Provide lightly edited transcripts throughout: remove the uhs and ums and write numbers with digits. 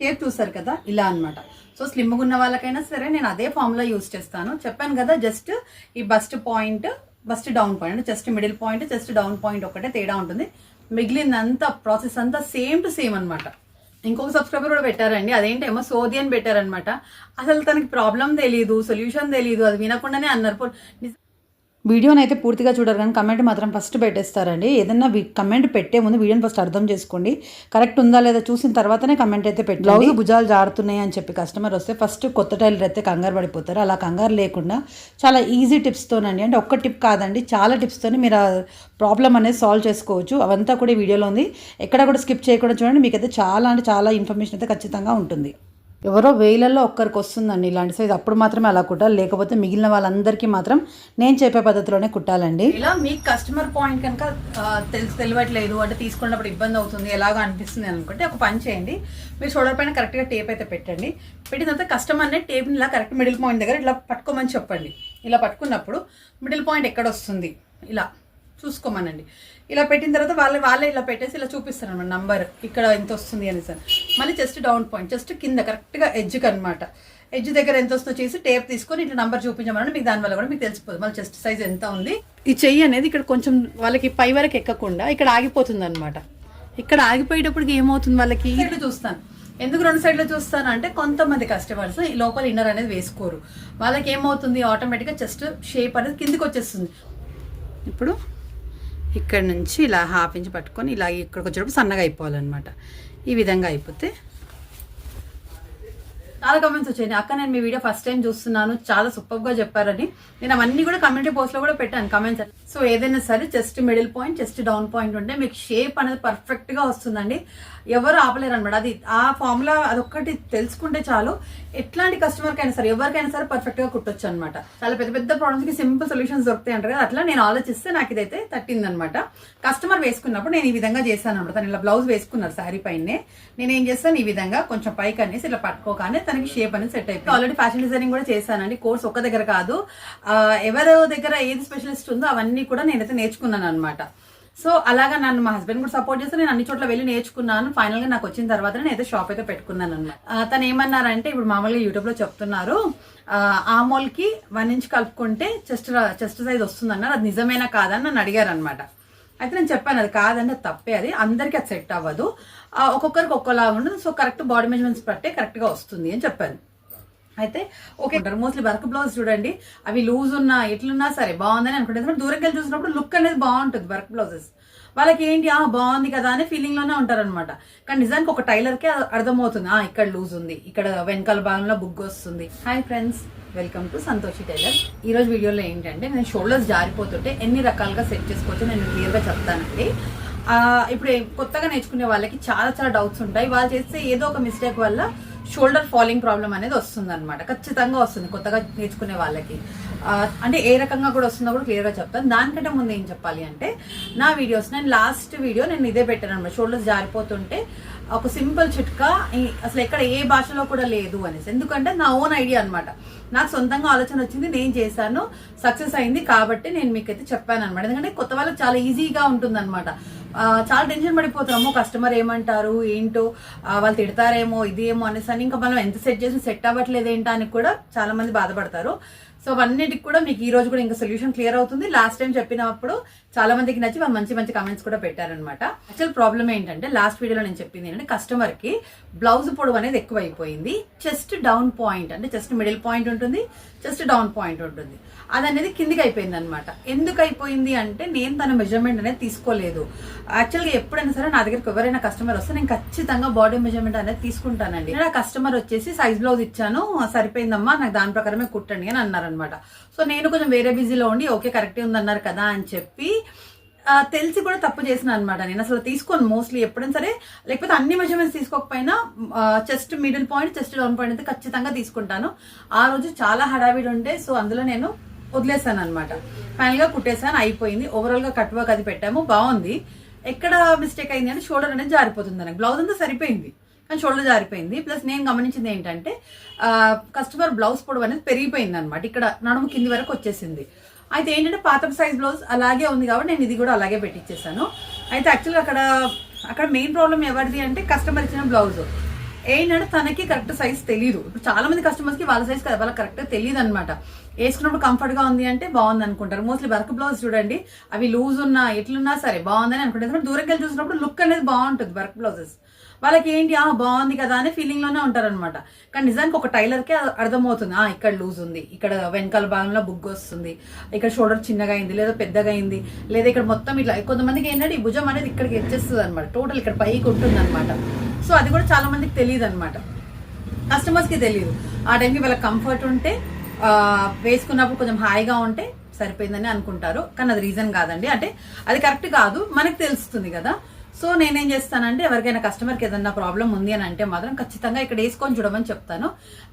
Shape చూసారు కదా, ఇలా అన్నమాట. సో స్లిమ్గా ఉన్న వాళ్ళకైనా సరే నేను అదే ఫార్ములా యూస్ చేస్తాను. చెప్పాను కదా, జస్ట్ ఈ bust point, bust down point అంటే chest middle point, chest down point ఒకటే తేడా ఉంటుంది. మిగిలినంతా ప్రాసెస్ అంతా సేమ్ టు సేమ్ అనమాట. ఇంకొక సబ్స్క్రైబర్ కూడా పెట్టారండి, అదేంటేమో సోది అని పెట్టారనమాట. అసలు తనకి ప్రాబ్లం తెలియదు, సొల్యూషన్ తెలియదు, అది వినకుండానే అన్నారు. వీడియోని అయితే పూర్తిగా చూడరు కానీ కమెంట్ మాత్రం ఫస్ట్ పెట్టేస్తారండి. ఏదన్నా కమెంట్ పెట్టే ముందు వీడియోని ఫస్ట్ అర్థం చేసుకోండి, కరెక్ట్ ఉందా లేదా చూసిన తర్వాతనే కమెంట్ అయితే పెట్టండి. బ్లౌజ్ భుజాలు జారుతున్నాయి అని చెప్పి కస్టమర్ వస్తే ఫస్ట్ కొత్త టైలర్ అయితే కంగారు పడిపోతారు. అలా కంగారు లేకుండా చాలా ఈజీ టిప్స్తోనండి, అంటే ఒక్క టిప్ కాదండి, చాలా టిప్స్తోని మీరు ఆ ప్రాబ్లం అనేది సాల్వ్ చేసుకోవచ్చు. అవంతా కూడా ఈ వీడియోలో ఉంది, ఎక్కడ కూడా స్కిప్ చేయకుండా చూడండి. మీకైతే చాలా అంటే చాలా ఇన్ఫర్మేషన్ అయితే ఖచ్చితంగా ఉంటుంది. ఎవరో వేలల్లో ఒక్కరికి వస్తుందండి ఇలాంటి సైజ్, అప్పుడు మాత్రమే అలా కుట్టాలి, లేకపోతే మిగిలిన వాళ్ళందరికీ మాత్రం నేను చెప్పే పద్ధతిలోనే కుట్టాలండి. ఇలా మీకు కస్టమర్ పాయింట్ కనుక తెలియట్లేదు అంటే తీసుకున్నప్పుడు ఇబ్బంది అవుతుంది, ఎలాగో అనిపిస్తుంది అనుకుంటే ఒక పని చేయండి. మీరు షోల్డర్ పైన కరెక్ట్గా టేప్ అయితే పెట్టండి. పెట్టిన తర్వాత కస్టమర్నే టేప్ని ఇలా కరెక్ట్ మిడిల్ పాయింట్ దగ్గర ఇట్లా పట్టుకోమని చెప్పండి. ఇలా పట్టుకున్నప్పుడు మిడిల్ పాయింట్ ఎక్కడ వస్తుంది ఇలా చూసుకోమనండి. ఇలా పెట్టిన తర్వాత వాళ్ళే ఇలా పెట్టేసి ఇలా చూపిస్తారు అనమాట నంబర్, ఇక్కడ ఎంత వస్తుంది అని సార్. మళ్ళీ చెస్ట్ డౌన్ పాయింట్, చెస్ట్ కింద కరెక్ట్గా ఎడ్జ్కి అనమాట, ఎడ్జ్ దగ్గర ఎంత వస్తుందో చేసి టేప్ తీసుకొని ఇట్లా నంబర్ చూపించమని మీకు దానివల్ల కూడా మీకు తెలిసిపోతుంది మళ్ళీ చెస్ట్ సైజ్ ఎంత ఉంది. ఈ చెయ్యి అనేది ఇక్కడ కొంచెం వాళ్ళకి పై వరకు ఎక్కకుండా ఇక్కడ ఆగిపోతుంది అనమాట. ఇక్కడ ఆగిపోయేటప్పటికి ఏమవుతుంది వాళ్ళకి, ఇట్లా చూస్తాను. ఎందుకు రెండు సైడ్లో చూస్తాను అంటే కొంతమంది కస్టమర్స్ ఈ లోపల ఇన్నర్ అనేది వేసుకోరు, వాళ్ళకి ఏమవుతుంది ఆటోమేటిక్గా చెస్ట్ షేప్ అనేది కిందికి వచ్చేస్తుంది. ఇప్పుడు ఇక్కడ నుంచి ఇలా హాఫ్ ఇంచ్ పట్టుకొని ఇలా ఇక్కడికి వచ్చేటప్పుడు సన్నగా అయిపోవాలన్నమాట. ఈ విధంగా అయిపోతే చాలా కమెంట్స్ వచ్చాయి, అక్క నేను మీ వీడియో ఫస్ట్ టైం చూస్తున్నాను, చాలా సూపర్గా చెప్పారని. నేను అవన్నీ కూడా కమ్యూనిటీ పోస్ట్లో కూడా పెట్టాను కమెంట్స్. సో ఏదైనా సరే chest middle point, chest down point ఉంటే మీకు షేప్ అనేది పర్ఫెక్ట్గా వస్తుందండి, ఎవరు ఆపలేరు అనమాట. అది ఆ ఫార్ములా అదొక్కటి తెలుసుకుంటే చాలు, ఎట్లాంటి కస్టమర్కి అయినా సరే ఎవరికైనా సరే పర్ఫెక్ట్గా కుట్టొచ్చు అనమాట. చాలా పెద్ద పెద్ద ప్రాబ్లమ్స్కి సింపుల్ సొల్యూషన్స్ దొరుకుతాయి అంటారు కదా, అట్లా నేను ఆలోచిస్తే నాకు ఇదైతే తట్టిందనమాట. కస్టమర్ వేసుకున్నప్పుడు నేను ఈ విధంగా చేశాను అనమాట. తను ఇలా బ్లౌజ్ వేసుకున్నారు శారీ పైనే, నేను ఏం చేస్తాను ఈ విధంగా కొంచెం పైకి అనేసి ఇలా పట్టుకోగానే తనకి షేప్ అనేది సెట్ అయిపోయింది. ఆల్రెడీ ఫ్యాషన్ డిజైనింగ్ కూడా చేశానండి, కోర్స్ ఒక్క దగ్గర కాదు, ఎవరి దగ్గర ఏది స్పెషలిస్ట్ ఉందో అవన్నీ కూడా నేనైతే నేర్చుకున్నాను అనమాట. సో అలాగా నన్ను మా హస్బెండ్ కూడా సపోర్ట్ చేస్తే నేను అన్ని చోట్ల వెళ్ళి నేర్చుకున్నాను. ఫైనల్గా నాకు వచ్చిన తర్వాత నేనైతే షాప్ అయితే పెట్టుకున్నాను అనమాట. తను ఏమన్నారంటే ఇప్పుడు మామూలుగా యూట్యూబ్లో చెప్తున్నారు ఆమోల్కి 1 ఇంచ్ కలుపుకుంటే చెస్ట్ సైజ్ వస్తుంది అన్నారు, అది నిజమేనా కాదని నన్ను అడిగారు అనమాట. అయితే నేను చెప్పాను అది కాదండి, అది తప్పే, అది అందరికీ అది సెట్ అవ్వదు, ఒక్కొక్కరికి ఒక్కోలాగా ఉంటుంది. సో కరెక్ట్ బాడీ మెజర్మెంట్స్ పట్టే కరెక్ట్గా వస్తుంది అని చెప్పాను. అయితే ఓకే అంటారు. మోస్ట్లీ వర్క్ బ్లౌజ్ చూడండి, అవి లూజ్ ఉన్నా ఎట్లున్నా సరే బాగుందని అనుకుంటే దూరంకి వెళ్ళి చూసినప్పుడు లుక్ అనేది బాగుంటుంది. వర్క్ బ్లౌజెస్ వాళ్ళకి ఏంటి బాగుంది కదా అనే ఫీలింగ్ లోనే ఉంటారనమాట. కానీ నిజానికి ఒక టైలర్కే అర్థమవుతుంది ఇక్కడ లూజ్ ఉంది, ఇక్కడ వెనకాల భాగంలో బుగ్గ వస్తుంది. Hi friends, welcome to Santoshi tailor. ఈ రోజు వీడియోలో ఏంటంటే నేను షోల్డర్స్ జారిపోతుంటే ఎన్ని రకాలుగా సెట్ చేసుకోవచ్చు నేను క్లియర్గా చెప్తానండి. ఇప్పుడు కొత్తగా నేర్చుకునే వాళ్ళకి చాలా చాలా డౌట్స్ ఉంటాయి. వాళ్ళు చేస్తే ఏదో ఒక మిస్టేక్ వల్ల షోల్డర్ ఫాలింగ్ ప్రాబ్లం అనేది వస్తుంది అనమాట. ఖచ్చితంగా వస్తుంది కొత్తగా నేర్చుకునే వాళ్ళకి. అంటే ఏ రకంగా కూడా వస్తుందో కూడా క్లియర్గా చెప్తాను. దానికంటే ముందు ఏం చెప్పాలి అంటే నా వీడియోస్, నేను లాస్ట్ వీడియో నేను ఇదే పెట్టాను అనమాట, షోల్డర్స్ జారిపోతుంటే ఒక సింపుల్ చిట్కా అసలు ఎక్కడ ఏ భాషలో కూడా లేదు అనేసి. ఎందుకంటే నా ఓన్ ఐడియా అనమాట, నాకు సొంతంగా ఆలోచన వచ్చింది, నేను చేశాను, సక్సెస్ అయింది కాబట్టి నేను మీకైతే చెప్పాను అనమాట. ఎందుకంటే కొత్త వాళ్ళకి చాలా ఈజీగా ఉంటుంది అనమాట. చాలా టెన్షన్ పడిపోతాము, కస్టమర్ ఏమంటారు ఏంటో, వాళ్ళు తిడతారేమో ఇది ఏమో అనేసి అని, ఇంకా మనం ఎంత సెట్ చేసి సెట్ అవ్వట్లేదు ఏంటో అని కూడా చాలా మంది బాధపడతారు. సో అవన్నిటికి కూడా మీకు ఈ రోజు కూడా ఇంకా సొల్యూషన్ క్లియర్ అవుతుంది. లాస్ట్ టైం చెప్పినప్పుడు చాలా మందికి నచ్చి వాళ్ళు మంచి మంచి కమెంట్స్ కూడా పెట్టారనమాట. యాక్చువల్ ప్రాబ్లం ఏంటంటే లాస్ట్ వీడియోలో నేను చెప్పింది ఏంటంటే కస్టమర్ కి బ్లౌజ్ పొడవు అనేది ఎక్కువ అయిపోయింది. చెస్ట్ డౌన్ పాయింట్ అంటే చెస్ట్ మిడిల్ పాయింట్ ఉంటుంది, చెస్ట్ డౌన్ పాయింట్ ఉంటుంది, అది అనేది కిందికి అయిపోయింది అనమాట. ఎందుకు అయిపోయింది అంటే నేను తన మెజర్మెంట్ అనేది తీసుకోలేదు. యాక్చువల్గా ఎప్పుడైనా సరే నా దగ్గరకు ఎవరైనా కస్టమర్ వస్తే నేను ఖచ్చితంగా బాడీ మెజర్మెంట్ అనేది తీసుకుంటానండి. నేను ఆ కస్టమర్ వచ్చేసి సైజ్ బ్లౌజ్ ఇచ్చాను, సరిపోయిందమ్మా నాకు దాని ప్రకారమే కుట్టండి అని అన్నారనమాట. సో నేను కొంచెం వేరే బిజీలో ఉండి ఓకే కరెక్టే ఉందన్నారు కదా అని చెప్పి తెలిసి కూడా తప్పు చేసిన అనమాట. నేను అసలు తీసుకోను మోస్ట్లీ ఎప్పుడైనా సరే, లేకపోతే అన్ని మెజర్మెంట్స్ తీసుకోకపోయినా chest middle point, chest down point అయితే ఖచ్చితంగా తీసుకుంటాను. ఆ రోజు చాలా హడావిడి ఉంటే సో అందులో నేను వదిలేసాను అనమాట. ఫైనల్గా కుట్టేసాను, అయిపోయింది. ఓవరాల్గా కట్ వర్క్ అది పెట్టాము, బాగుంది. ఎక్కడ మిస్టేక్ అయింది అంటే షోల్డర్ అనేది జారిపోతుంది. నాకు బ్లౌజ్ అంతా సరిపోయింది కానీ షోల్డర్ జారిపోయింది. ప్లస్ నేను గమనించింది ఏంటంటే కస్టమర్ బ్లౌజ్ పొడవు అనేది పెరిగిపోయింది అనమాట, ఇక్కడ నడుము కింది వరకు వచ్చేసింది. అయితే ఏంటంటే పాత సైజ్ బ్లౌజ్ అలాగే ఉంది కాబట్టి నేను ఇది కూడా అలాగే పెట్టించేసాను. అయితే యాక్చువల్గా అక్కడ మెయిన్ ప్రాబ్లం ఎవరిది అంటే కస్టమర్ ఇచ్చిన బ్లౌజ్ ఏంటంటే తనకి కరెక్ట్ సైజ్ తెలియదు. ఇప్పుడు చాలా మంది కస్టమర్స్కి వాళ్ళ సైజ్ వాళ్ళకి కరెక్ట్గా తెలియదు అనమాట. వేసుకున్నప్పుడు కంఫర్ట్గా ఉంది అంటే బాగుంది అనుకుంటారు. మోస్ట్లీ వర్క్ బ్లౌజ్ చూడండి, అవి లూజ్ ఉన్నా ఎట్లున్నా సరే బాగుందని అనుకుంటారు. ఎందుకంటే దూరంకి వెళ్ళి చూసినప్పుడు లుక్ అనేది బాగుంటుంది వర్క్ బ్లౌజెస్. వాళ్ళకి ఏంటి బాగుంది కదా అనే ఫీలింగ్ లోనే ఉంటారనమాట. కానీ నిజానికి ఒక టైలర్కే అర్థమవుతుంది, ఇక్కడ లూజ్ ఉంది, ఇక్కడ వెనకాల భాగంలో బుగ్గ వస్తుంది, ఇక్కడ షోల్డర్ చిన్నగా అయింది లేదా పెద్దగా అయింది, లేదా ఇక్కడ మొత్తం ఇట్లా. కొంతమందికి ఏంటంటే ఈ భుజం అనేది ఇక్కడికి వచ్చేస్తుంది అనమాట, టోటల్ ఇక్కడ పైకి ఉంటుంది అనమాట. సో అది కూడా చాలా మందికి తెలియదు అనమాట, కస్టమర్స్కి తెలియదు. ఆ టైంకి వాళ్ళకి కంఫర్ట్ ఉంటే వేసుకున్నప్పుడు కొంచెం హాయిగా ఉంటే సరిపోయిందని అనుకుంటారు. కానీ అది రీజన్ కాదండి, అంటే అది కరెక్ట్ కాదు, మనకు తెలుస్తుంది కదా. సో నేనేం చేస్తానంటే ఎవరికైనా కస్టమర్కి ఏదన్నా ప్రాబ్లం ఉంది అని అంటే మాత్రం ఖచ్చితంగా ఇక్కడ వేసుకొని చూడమని చెప్తాను.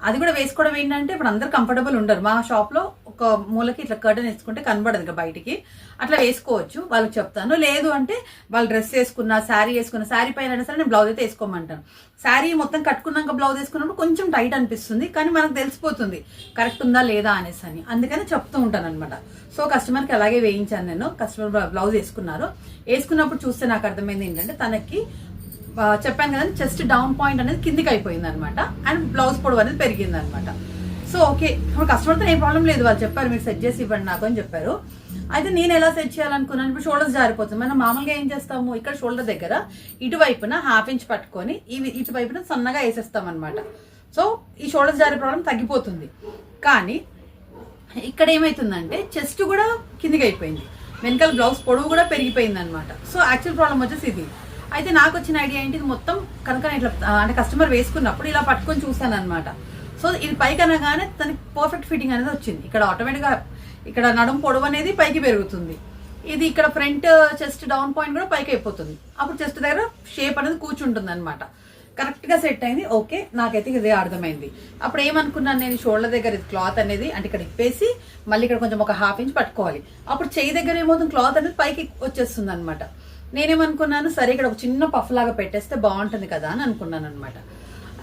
అది కూడా వేసుకోవడం ఏంటంటే ఇప్పుడు అందరు కంఫర్టబుల్ ఉండరు. మా షాప్లో ఒక మూలకి ఇట్లా కర్టన్ వేసుకుంటే కనబడదు ఇక బయటికి, అట్లా వేసుకోవచ్చు వాళ్ళకి చెప్తాను. లేదు అంటే వాళ్ళు డ్రెస్ వేసుకున్నా శారీ వేసుకున్నా, శారీ పైన సరే నేను బ్లౌజ్ అయితే వేసుకోమంటాను. శారీ మొత్తం కట్టుకున్నాక బ్లౌజ్ వేసుకున్నప్పుడు కొంచెం టైట్ అనిపిస్తుంది, కానీ మనకు తెలిసిపోతుంది కరెక్ట్ ఉందా లేదా అనేసి అని, అందుకని చెప్తూ ఉంటాను అనమాట. సో కస్టమర్కి అలాగే వేయించాను నేను. కస్టమర్ బ్లౌజ్ వేసుకున్నారు, వేసుకున్నప్పుడు చూస్తే నాకు అర్థమైంది ఏంటంటే తనకి చెప్పాను కదండి చెస్ట్ డౌన్ పాయింట్ అనేది కిందికి అయిపోయింది అనమాట, అండ్ బ్లౌజ్ పొడవు అనేది పెరిగింది అనమాట. సో ఓకే, ఇప్పుడు కస్టమర్తో ఏ ప్రాబ్లం లేదు, వాళ్ళు చెప్పారు మీరు సెట్ చేసి ఇవ్వండి నాకు అని చెప్పారు. అయితే నేను ఎలా సెట్ చేయాలనుకున్నాను, ఇప్పుడు షోల్డర్స్ జారిపోతుంది. మనం మామూలుగా ఏం చేస్తాము, ఇక్కడ షోల్డర్ దగ్గర ఇటువైపున హాఫ్ ఇంచ్ పట్టుకొని ఇటువైపున సన్నగా వేసేస్తాం అనమాట. సో ఈ షోల్డర్స్ జారే ప్రాబ్లం తగ్గిపోతుంది. కానీ ఇక్కడ ఏమైతుందంటే చెస్ట్ కూడా కిందికి అయిపోయింది, వెనకాల బ్లౌజ్ పొడవు కూడా పెరిగిపోయింది అనమాట. సో యాక్చువల్ ప్రాబ్లం వచ్చేసి ఇది. అయితే నాకు వచ్చిన ఐడియా ఏంటి, ఇది మొత్తం కనుక ఇట్లా అంటే కస్టమర్ వేసుకున్నప్పుడు ఇలా పట్టుకొని చూసాను అనమాట. సో ఇది పైకి అనగానే తనకి పర్ఫెక్ట్ ఫిట్టింగ్ అనేది వచ్చింది. ఇక్కడ ఆటోమేటిక్గా ఇక్కడ నడుము పొడవు అనేది పైకి పెరుగుతుంది, ఇది ఇక్కడ ఫ్రంట్ చెస్ట్ డౌన్ పాయింట్ కూడా పైకి అయిపోతుంది. అప్పుడు చెస్ట్ దగ్గర షేప్ అనేది కూర్చుంటుంది అనమాట. కరెక్ట్గా సెట్ అయింది. ఓకే, నాకైతే ఇదే అర్థమైంది. అప్పుడు ఏమనుకున్నాను నేను, షోల్డర్ దగ్గర క్లాత్ అనేది అంటే ఇక్కడ ఇప్పేసి మళ్ళీ ఇక్కడ కొంచెం ఒక హాఫ్ ఇంచ్ పట్టుకోవాలి. అప్పుడు చేయి దగ్గర ఏమవుతుంది, క్లాత్ అనేది పైకి వచ్చేస్తుంది అనమాట. నేనేమనుకున్నాను, సరే ఇక్కడ ఒక చిన్న పఫ్ లాగా పెట్టేస్తే బాగుంటుంది కదా అని అనుకున్నాను అనమాట.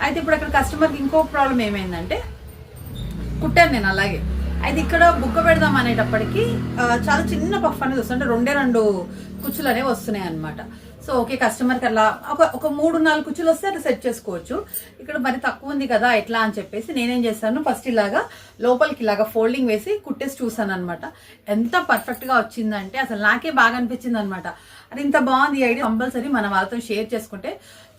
అయితే ఇప్పుడు అక్కడ కస్టమర్కి ఇంకో ప్రాబ్లం ఏమైందంటే, కుట్టాను నేను అలాగే. అయితే ఇక్కడ బుక్క పెడదాం అనేటప్పటికి చాలా చిన్న పఫ్ అనేది వస్తుంది, అంటే 2 కుచ్చులు అనేవి వస్తున్నాయి అనమాట. సో ఓకే, కస్టమర్కి అలా ఒక 3-4 కుచ్చులు వస్తే అట్లా సెట్ చేసుకోవచ్చు. ఇక్కడ మరి తక్కువ ఉంది కదా ఎట్లా అని చెప్పేసి నేనేం చేశాను, ఫస్ట్ ఇలాగా లోపలికి ఇలాగా ఫోల్డింగ్ వేసి కుట్టేసి చూసాను అనమాట. ఎంత పర్ఫెక్ట్గా వచ్చిందంటే అసలు నాకే బాగా అనిపించింది అనమాట. అది ఇంత బాగుంది ఈ ఐడియా, కంపల్సరీ మన వాళ్ళతో షేర్ చేసుకుంటే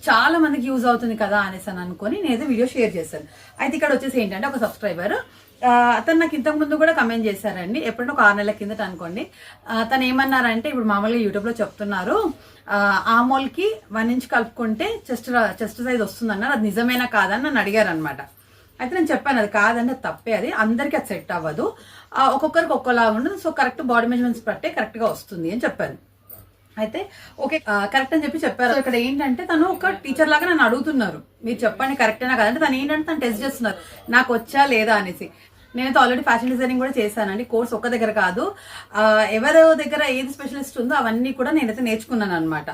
చాలా మందికి యూజ్ అవుతుంది కదా అనేసి అని అనుకుని నేనైతే వీడియో షేర్ చేశాను. అయితే ఇక్కడ వచ్చేసి ఏంటంటే ఒక సబ్స్క్రైబర్ అతను నాకు ఇంతకు ముందు కూడా కమెంట్ చేశారండి, ఎప్పుడైనా ఒక 6 నెలల కిందట అనుకోండి. తను ఏమన్నారంటే, ఇప్పుడు మామూలుగా యూట్యూబ్లో చెప్తున్నారు ఆమోల్కి 1 ఇంచ్ కలుపుకుంటే చెస్ట్ సైజ్ వస్తుందన్నారు, అది నిజమేనా కాదని నన్ను అడిగారు అనమాట. అయితే నేను చెప్పాను అది కాదండి, అది తప్పే, అది అందరికీ అది సెట్ అవ్వదు, ఒక్కొక్కరికి ఒక్కోలాగా ఉండదు. సో కరెక్ట్ బాడీ మెజర్మెంట్స్ బట్టే కరెక్ట్గా వస్తుంది అని చెప్పాను. అయితే ఓకే కరెక్ట్ అని చెప్పారు. ఇక్కడ ఏంటంటే తను ఒక టీచర్ లాగా నన్ను అడుగుతున్నారు, మీరు చెప్పండి కరెక్టేనా కాదంటే. తను ఏంటంటే తను టెస్ట్ చేస్తున్నారు నాకు వచ్చా లేదా అనేసి. నేనైతే ఆల్రెడీ ఫ్యాషన్ డిజైనింగ్ కూడా చేశానండి, కోర్స్ ఒక్క దగ్గర కాదు, ఎవరి దగ్గర ఏది స్పెషలిస్ట్ ఉందో అవన్నీ కూడా నేనైతే నేర్చుకున్నాను అనమాట.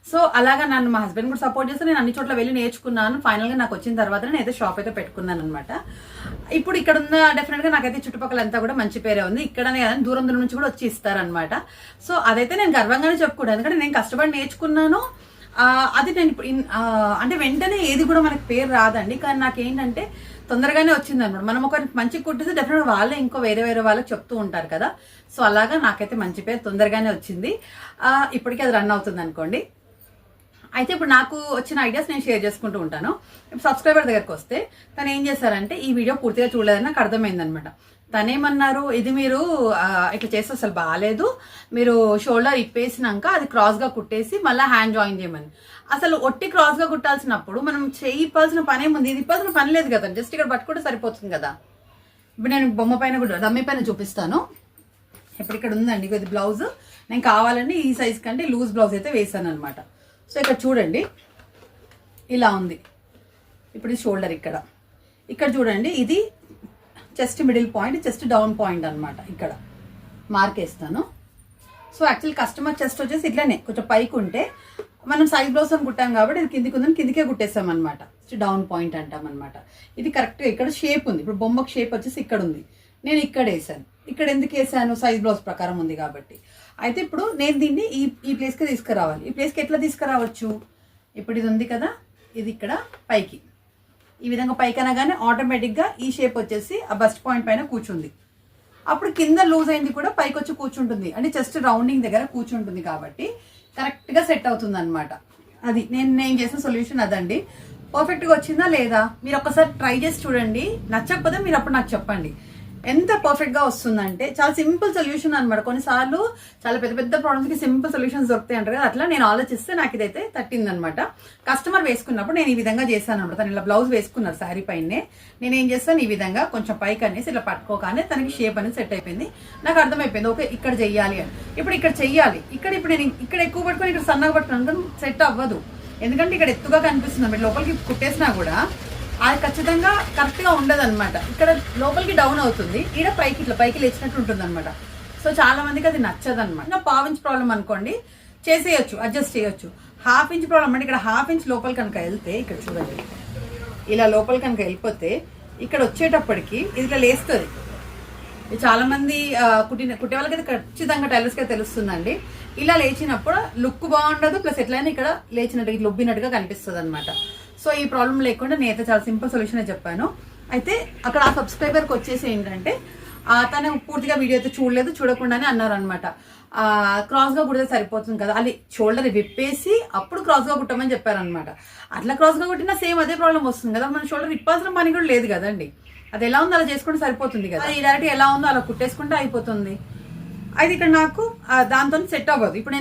సో అలాగా నన్ను మా హస్బెండ్ కూడా సపోర్ట్ చేస్తే నేను అన్ని చోట్ల వెళ్ళి నేర్చుకున్నాను. ఫైనల్గా నాకు వచ్చిన తర్వాత నేనైతే షాప్ అయితే పెట్టుకున్నాను అనమాట. ఇప్పుడు ఇక్కడ ఉన్న డెఫినెట్గా నాకైతే చుట్టుపక్కల అంతా కూడా మంచి పేరే ఉంది, ఇక్కడనే కదా దూరం నుంచి కూడా వచ్చి ఇస్తారనమాట. సో అదైతే నేను గర్వంగానే చెప్పుకుంటాను, ఎందుకంటే నేను కష్టపడి నేర్చుకున్నాను. అది నేను ఇప్పుడు అంటే వెంటనే ఏది కూడా మనకి పేరు రాదండి, కానీ నాకేంటంటే తొందరగానే వచ్చింది అనమాట. మనం ఒక మంచి కుట్టిస్తే డెఫినెట్గా వాళ్ళే ఇంకో వేరే వాళ్ళకి చెప్తూ ఉంటారు కదా. సో అలాగా నాకైతే మంచి పేరు తొందరగానే వచ్చింది. ఇప్పటికీ అది రన్ అవుతుంది అనుకోండి. అయితే ఇప్పుడు నాకు వచ్చిన ఐడియాస్ నేను షేర్ చేసుకుంటూ ఉంటాను. ఇప్పుడు సబ్స్క్రైబర్ దగ్గరకు వస్తే తను ఏం చేశారంటే, ఈ వీడియో పూర్తిగా చూడలేదని నాకు అర్థమైంది అనమాట. తనేమన్నారు, ఇది మీరు ఇట్లా చేస్తే అసలు బాగాలేదు, మీరు షోల్డర్ ఇప్పేసినాక అది క్రాస్గా కుట్టేసి మళ్ళీ హ్యాండ్ జాయిన్ చేయమని. అసలు ఒట్టి క్రాస్గా కుట్టాల్సినప్పుడు మనం చేయి ఇప్పాల్సిన పని ఏముంది, ఇది ఇప్పాల్సిన పని లేదు కదా, జస్ట్ ఇక్కడ పట్టుకుంటే సరిపోతుంది కదా. ఇప్పుడు నేను బొమ్మ పైన కూడా డమ్మీ పైన చూపిస్తాను. ఇప్పుడు ఇక్కడ ఉందండి ఇది బ్లౌజ్, నేను కావాలని ఈ సైజ్ కంటే లూజ్ బ్లౌజ్ అయితే వేసాను అనమాట. సో ఇక్కడ చూడండి ఇలా ఉంది. ఇప్పుడు ఈ షోల్డర్ ఇక్కడ చూడండి, ఇది chest middle point, chest down point అనమాట. ఇక్కడ మార్క్ వేస్తాను. సో యాక్చువల్ కస్టమర్ చెస్ట్ వచ్చేసి ఇట్లానే కొంచెం పైకి ఉంటే మనం సైడ్ బ్లౌజ్ అని కుట్టాం కాబట్టి ఇది కిందికి ఉందని కిందికే కుట్టేస్తాం అనమాట, డౌన్ పాయింట్ అంటాం అనమాట. ఇది కరెక్ట్గా ఇక్కడ షేప్ ఉంది. ఇప్పుడు బొమ్మకు షేప్ వచ్చేసి ఇక్కడ ఉంది, నేను ఇక్కడ వేసాను. ఇక్కడ ఎందుకు వేసాను, సైజ్ బ్లౌజ్ ప్రకారం ఉంది కాబట్టి. అయితే ఇప్పుడు నేను దీన్ని ఈ ప్లేస్కి తీసుకురావాలి. ఈ ప్లేస్కి ఎట్లా తీసుకురావచ్చు, ఇప్పుడు ఇది ఉంది కదా, ఇది ఇక్కడ పైకి ఈ విధంగా పైకి అనగానే ఆటోమేటిక్గా ఈ షేప్ వచ్చేసి ఆ బస్ట్ పాయింట్ పైన కూర్చుంది. అప్పుడు కింద లూజ్ అయింది కూడా పైకి వచ్చి కూర్చుంటుంది, అంటే జస్ట్ రౌండింగ్ దగ్గర కూర్చుంటుంది కాబట్టి కరెక్ట్గా సెట్ అవుతుంది అనమాట. అది నేను చేసిన సొల్యూషన్ అదండి. పర్ఫెక్ట్గా వచ్చిందా లేదా మీరు ఒకసారి ట్రై చేసి చూడండి. నచ్చకపోతే మీరు అప్పుడు నాకు చెప్పండి. ఎంత పర్ఫెక్ట్గా వస్తుందంటే చాలా సింపుల్ సొల్యూషన్ అనమాట. కొన్నిసార్లు చాలా పెద్ద పెద్ద ప్రాబ్లమ్స్కి సింపుల్ సొల్యూషన్స్ దొరుకుతాయి అంటారు కదా, అట్లా నేను ఆలోచిస్తే నాకు ఇదైతే తట్టిందనమాట. కస్టమర్ వేసుకున్నప్పుడు నేను ఈ విధంగా చేశాను అనమాట. తను ఇలా బ్లౌజ్ వేసుకున్నారు శారీ పైనే. నేను ఏం చేస్తాను, ఈ విధంగా కొంచెం పైకి అనేసి ఇలా పట్టుకోగానే తనకి షేప్ అనేది సెట్ అయిపోయింది. నాకు అర్థమైపోయింది ఓకే ఇక్కడ చెయ్యాలి అని. ఇప్పుడు ఇక్కడ చెయ్యాలి, ఇప్పుడు నేను ఇక్కడ ఎక్కువ పట్టుకొని ఇక్కడ సన్నగా పట్టుకున్నాను సెట్ అవ్వదు. ఎందుకంటే ఇక్కడ ఎత్తుగా కనిపిస్తుంది, మీరు లోపలికి కుట్టేసినా కూడా అది ఖచ్చితంగా కరెక్ట్గా ఉండదు అనమాట. ఇక్కడ లోపలికి డౌన్ అవుతుంది, ఇక్కడ పైకి ఇట్లా పైకి లేచినట్టు ఉంటుంది అనమాట. సో చాలా మందికి అది నచ్చదు అనమాట. పావు ఇంచ్ ప్రాబ్లం అనుకోండి చేసేయచ్చు, అడ్జస్ట్ చేయొచ్చు. హాఫ్ ఇంచ్ ప్రాబ్లం అంటే ఇక్కడ హాఫ్ ఇంచ్ లోపల కనుక వెళ్తే ఇక్కడ చూడండి ఇలా లోపల కనుక వెళ్ళిపోతే ఇక్కడ వచ్చేటప్పటికి ఇది ఇట్లా లేస్తుంది. ఇది చాలా మంది కుట్టే వాళ్ళకైతే ఖచ్చితంగా టైలర్స్కి అయితే తెలుస్తుందండి. ఇలా లేచినప్పుడు లుక్ బాగుండదు, ప్లస్ ఎట్లయినా ఇక్కడ లేచినట్టుగా ఇట్లా ఉబ్బినట్టుగా కనిపిస్తుంది అనమాట. సో ఈ ప్రాబ్లం లేకుండా నేనైతే చాలా సింపుల్ సొల్యూషన్ చెప్పాను. అయితే అక్కడ ఆ సబ్స్క్రైబర్కి వచ్చేసి ఏంటంటే తను పూర్తిగా వీడియో అయితే చూడకుండానే అన్నారు అనమాట. క్రాస్గా కుడితే సరిపోతుంది కదా, అది షోల్డర్ విప్పేసి అప్పుడు క్రాస్గా కుట్టమని చెప్పారనమాట. అట్లా క్రాస్గా కుట్టినా సేమ్ అదే ప్రాబ్లం వస్తుంది కదా, మన షోల్డర్ విప్పాల్సిన పని కూడా లేదు కదండి. అది ఎలా ఉందో అలా చేసుకుంటే సరిపోతుంది కదా, ఈ డైరెక్ట్ ఎలా ఉందో అలా కుట్టేసుకుంటే అయిపోతుంది. అయితే ఇక్కడ నాకు దాంతో సెట్ అవ్వదు. ఇప్పుడు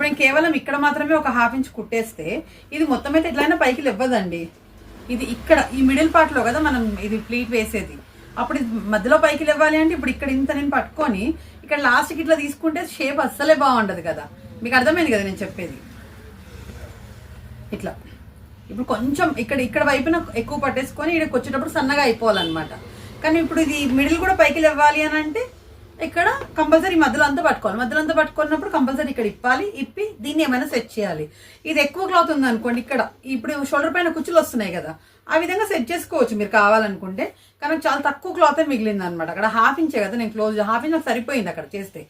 నేను కేవలం ఇక్కడ మాత్రమే ఒక హాఫ్ ఇంచ్ కుట్టేస్తే ఇది మొత్తం అయితే ఎట్లయినా పైకి లేవ్వదండి. ఇది ఇక్కడ ఈ మిడిల్ పార్ట్లో కదా మనం ఇది ప్లీట్ వేసేది, అప్పుడు ఇది మధ్యలో పైకి లేవాలి అంటే ఇప్పుడు ఇక్కడ ఇంత నేను పట్టుకొని ఇక్కడ లాస్ట్కి ఇట్లా తీసుకుంటే షేప్ అస్సలే బాగుండదు కదా. మీకు అర్థమైంది కదా నేను చెప్పేది. ఇట్లా ఇప్పుడు కొంచెం ఇక్కడ వైపున ఎక్కువ పట్టేసుకొని ఇక్కడికి వచ్చేటప్పుడు సన్నగా అయిపోవాలన్నమాట. కానీ ఇప్పుడు ఇది మిడిల్ కూడా పైకి లేవాలి అని అంటే ఇక్కడ కంపల్సరీ మధ్యలో అంతా పట్టుకోవాలి. మధ్యలో అంతా పట్టుకున్నప్పుడు కంపల్సరీ ఇక్కడ ఇప్పి దీన్ని ఏమైనా సెట్ చేయాలి. ఇది ఎక్కువ క్లాత్ ఉంది అనుకోండి, ఇక్కడ ఇప్పుడు షోల్డర్ పైన కుచ్చులు వస్తున్నాయి కదా, ఆ విధంగా సెట్ చేసుకోవచ్చు మీరు కావాలనుకుంటే. కానీ చాలా తక్కువ క్లాత్ మిగిలింది అనమాట. అక్కడ హాఫ్ ఇంచే కదా నేను క్లోజ్, హాఫ్ ఇంచ్ నాకు సరిపోయింది అక్కడ చేస్తే,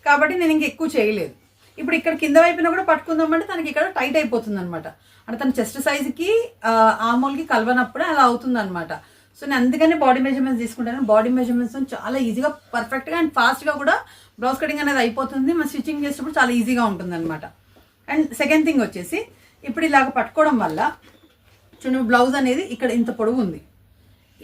కాబట్టి నేను ఇంక ఎక్కువ చేయలేదు. ఇప్పుడు ఇక్కడ కింద వైపున కూడా పట్టుకుందామంటే తనకి ఇక్కడ టైట్ అయిపోతుంది అనమాట. అంటే తన చెస్ట్ సైజుకి ఆమోల్కి కలవనప్పుడే అలా అవుతుంది అనమాట. సో నేను అందుకనే బాడీ మెజర్మెంట్స్ తీసుకుంటాను. బాడీ మెజర్మెంట్స్ చాలా ఈజీగా పర్ఫెక్ట్గా అండ్ ఫాస్ట్గా కూడా బ్లౌజ్ కటింగ్ అనేది అయిపోతుంది. మనం స్టిచ్చింగ్ చేసేటప్పుడు చాలా ఈజీగా ఉంటుంది అనమాట. అండ్ సెకండ్ థింగ్ వచ్చేసి ఇప్పుడు ఇలాగ పట్టుకోవడం వల్ల చూడండి బ్లౌజ్ అనేది ఇక్కడ ఇంత పొడవు ఉంది,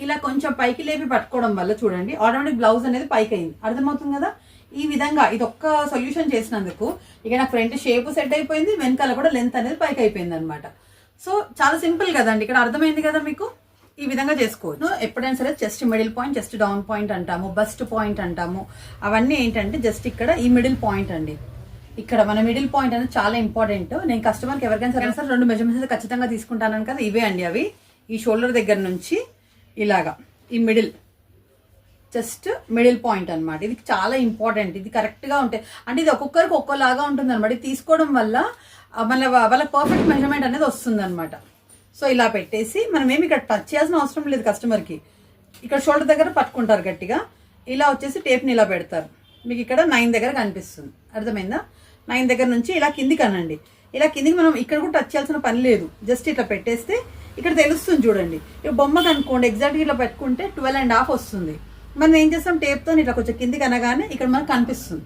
ఇలా కొంచెం పైకి లేపి పట్టుకోవడం వల్ల చూడండి ఆటోమేటిక్ బ్లౌజ్ అనేది పైకి అయింది. అర్థమవుతుంది కదా. ఈ విధంగా ఇది ఒక్క సొల్యూషన్ చేసినందుకు ఇక నా ఫ్రంట్ షేప్ సెట్ అయిపోయింది, వెనకాల కూడా లెంత్ అనేది పైకి అయిపోయింది అనమాట. సో చాలా సింపుల్ కదండి, ఇక్కడ అర్థమైంది కదా మీకు. ఈ విధంగా చేసుకోవచ్చు. ఎప్పుడైనా సరే chest middle point, chest down point అంటాము, బస్ట్ పాయింట్ అంటాము. అవన్నీ ఏంటంటే జస్ట్ ఇక్కడ ఈ మిడిల్ పాయింట్ అండి. ఇక్కడ మన మిడిల్ పాయింట్ అనేది చాలా ఇంపార్టెంట్. నేను కస్టమర్కి ఎవరికైనా సరే 2 మెజర్మెంట్స్ ఖచ్చితంగా తీసుకుంటాను కదా. ఇవే అండి అవి. ఈ షోల్డర్ దగ్గర నుంచి ఇలాగా ఈ మిడిల్ జస్ట్ మిడిల్ పాయింట్ అనమాట. ఇది చాలా ఇంపార్టెంట్. ఇది కరెక్ట్గా ఉంటే అంటే ఇది ఒక్కొక్కరికి ఒక్కోలాగా ఉంటుంది అనమాట. ఇది తీసుకోవడం వల్ల వాళ్ళ పర్ఫెక్ట్ మెజర్మెంట్ అనేది వస్తుంది అనమాట. సో ఇలా పెట్టేసి మనం ఏమి ఇక్కడ టచ్ చేయాల్సిన అవసరం లేదు. కస్టమర్కి ఇక్కడ షోల్డర్ దగ్గర పట్టుకుంటారు గట్టిగా, ఇలా వచ్చేసి టేప్ని ఇలా పెడతారు. మీకు ఇక్కడ 9 దగ్గర కనిపిస్తుంది, అర్థమైందా. 9 దగ్గర నుంచి ఇలా కిందికి అనండి. ఇలా కిందికి మనం ఇక్కడ కూడా టచ్ చేయాల్సిన పని లేదు. జస్ట్ ఇట్లా పెట్టేస్తే ఇక్కడ తెలుస్తుంది చూడండి. ఇప్పుడు బొమ్మకు అనుకోండి ఎగ్జాక్ట్గా ఇట్లా పెట్టుకుంటే 12.5 వస్తుంది. మనం ఏం చేస్తాం, టేప్తో ఇట్లా కొంచెం కిందికి అనగానే ఇక్కడ మనకు కనిపిస్తుంది.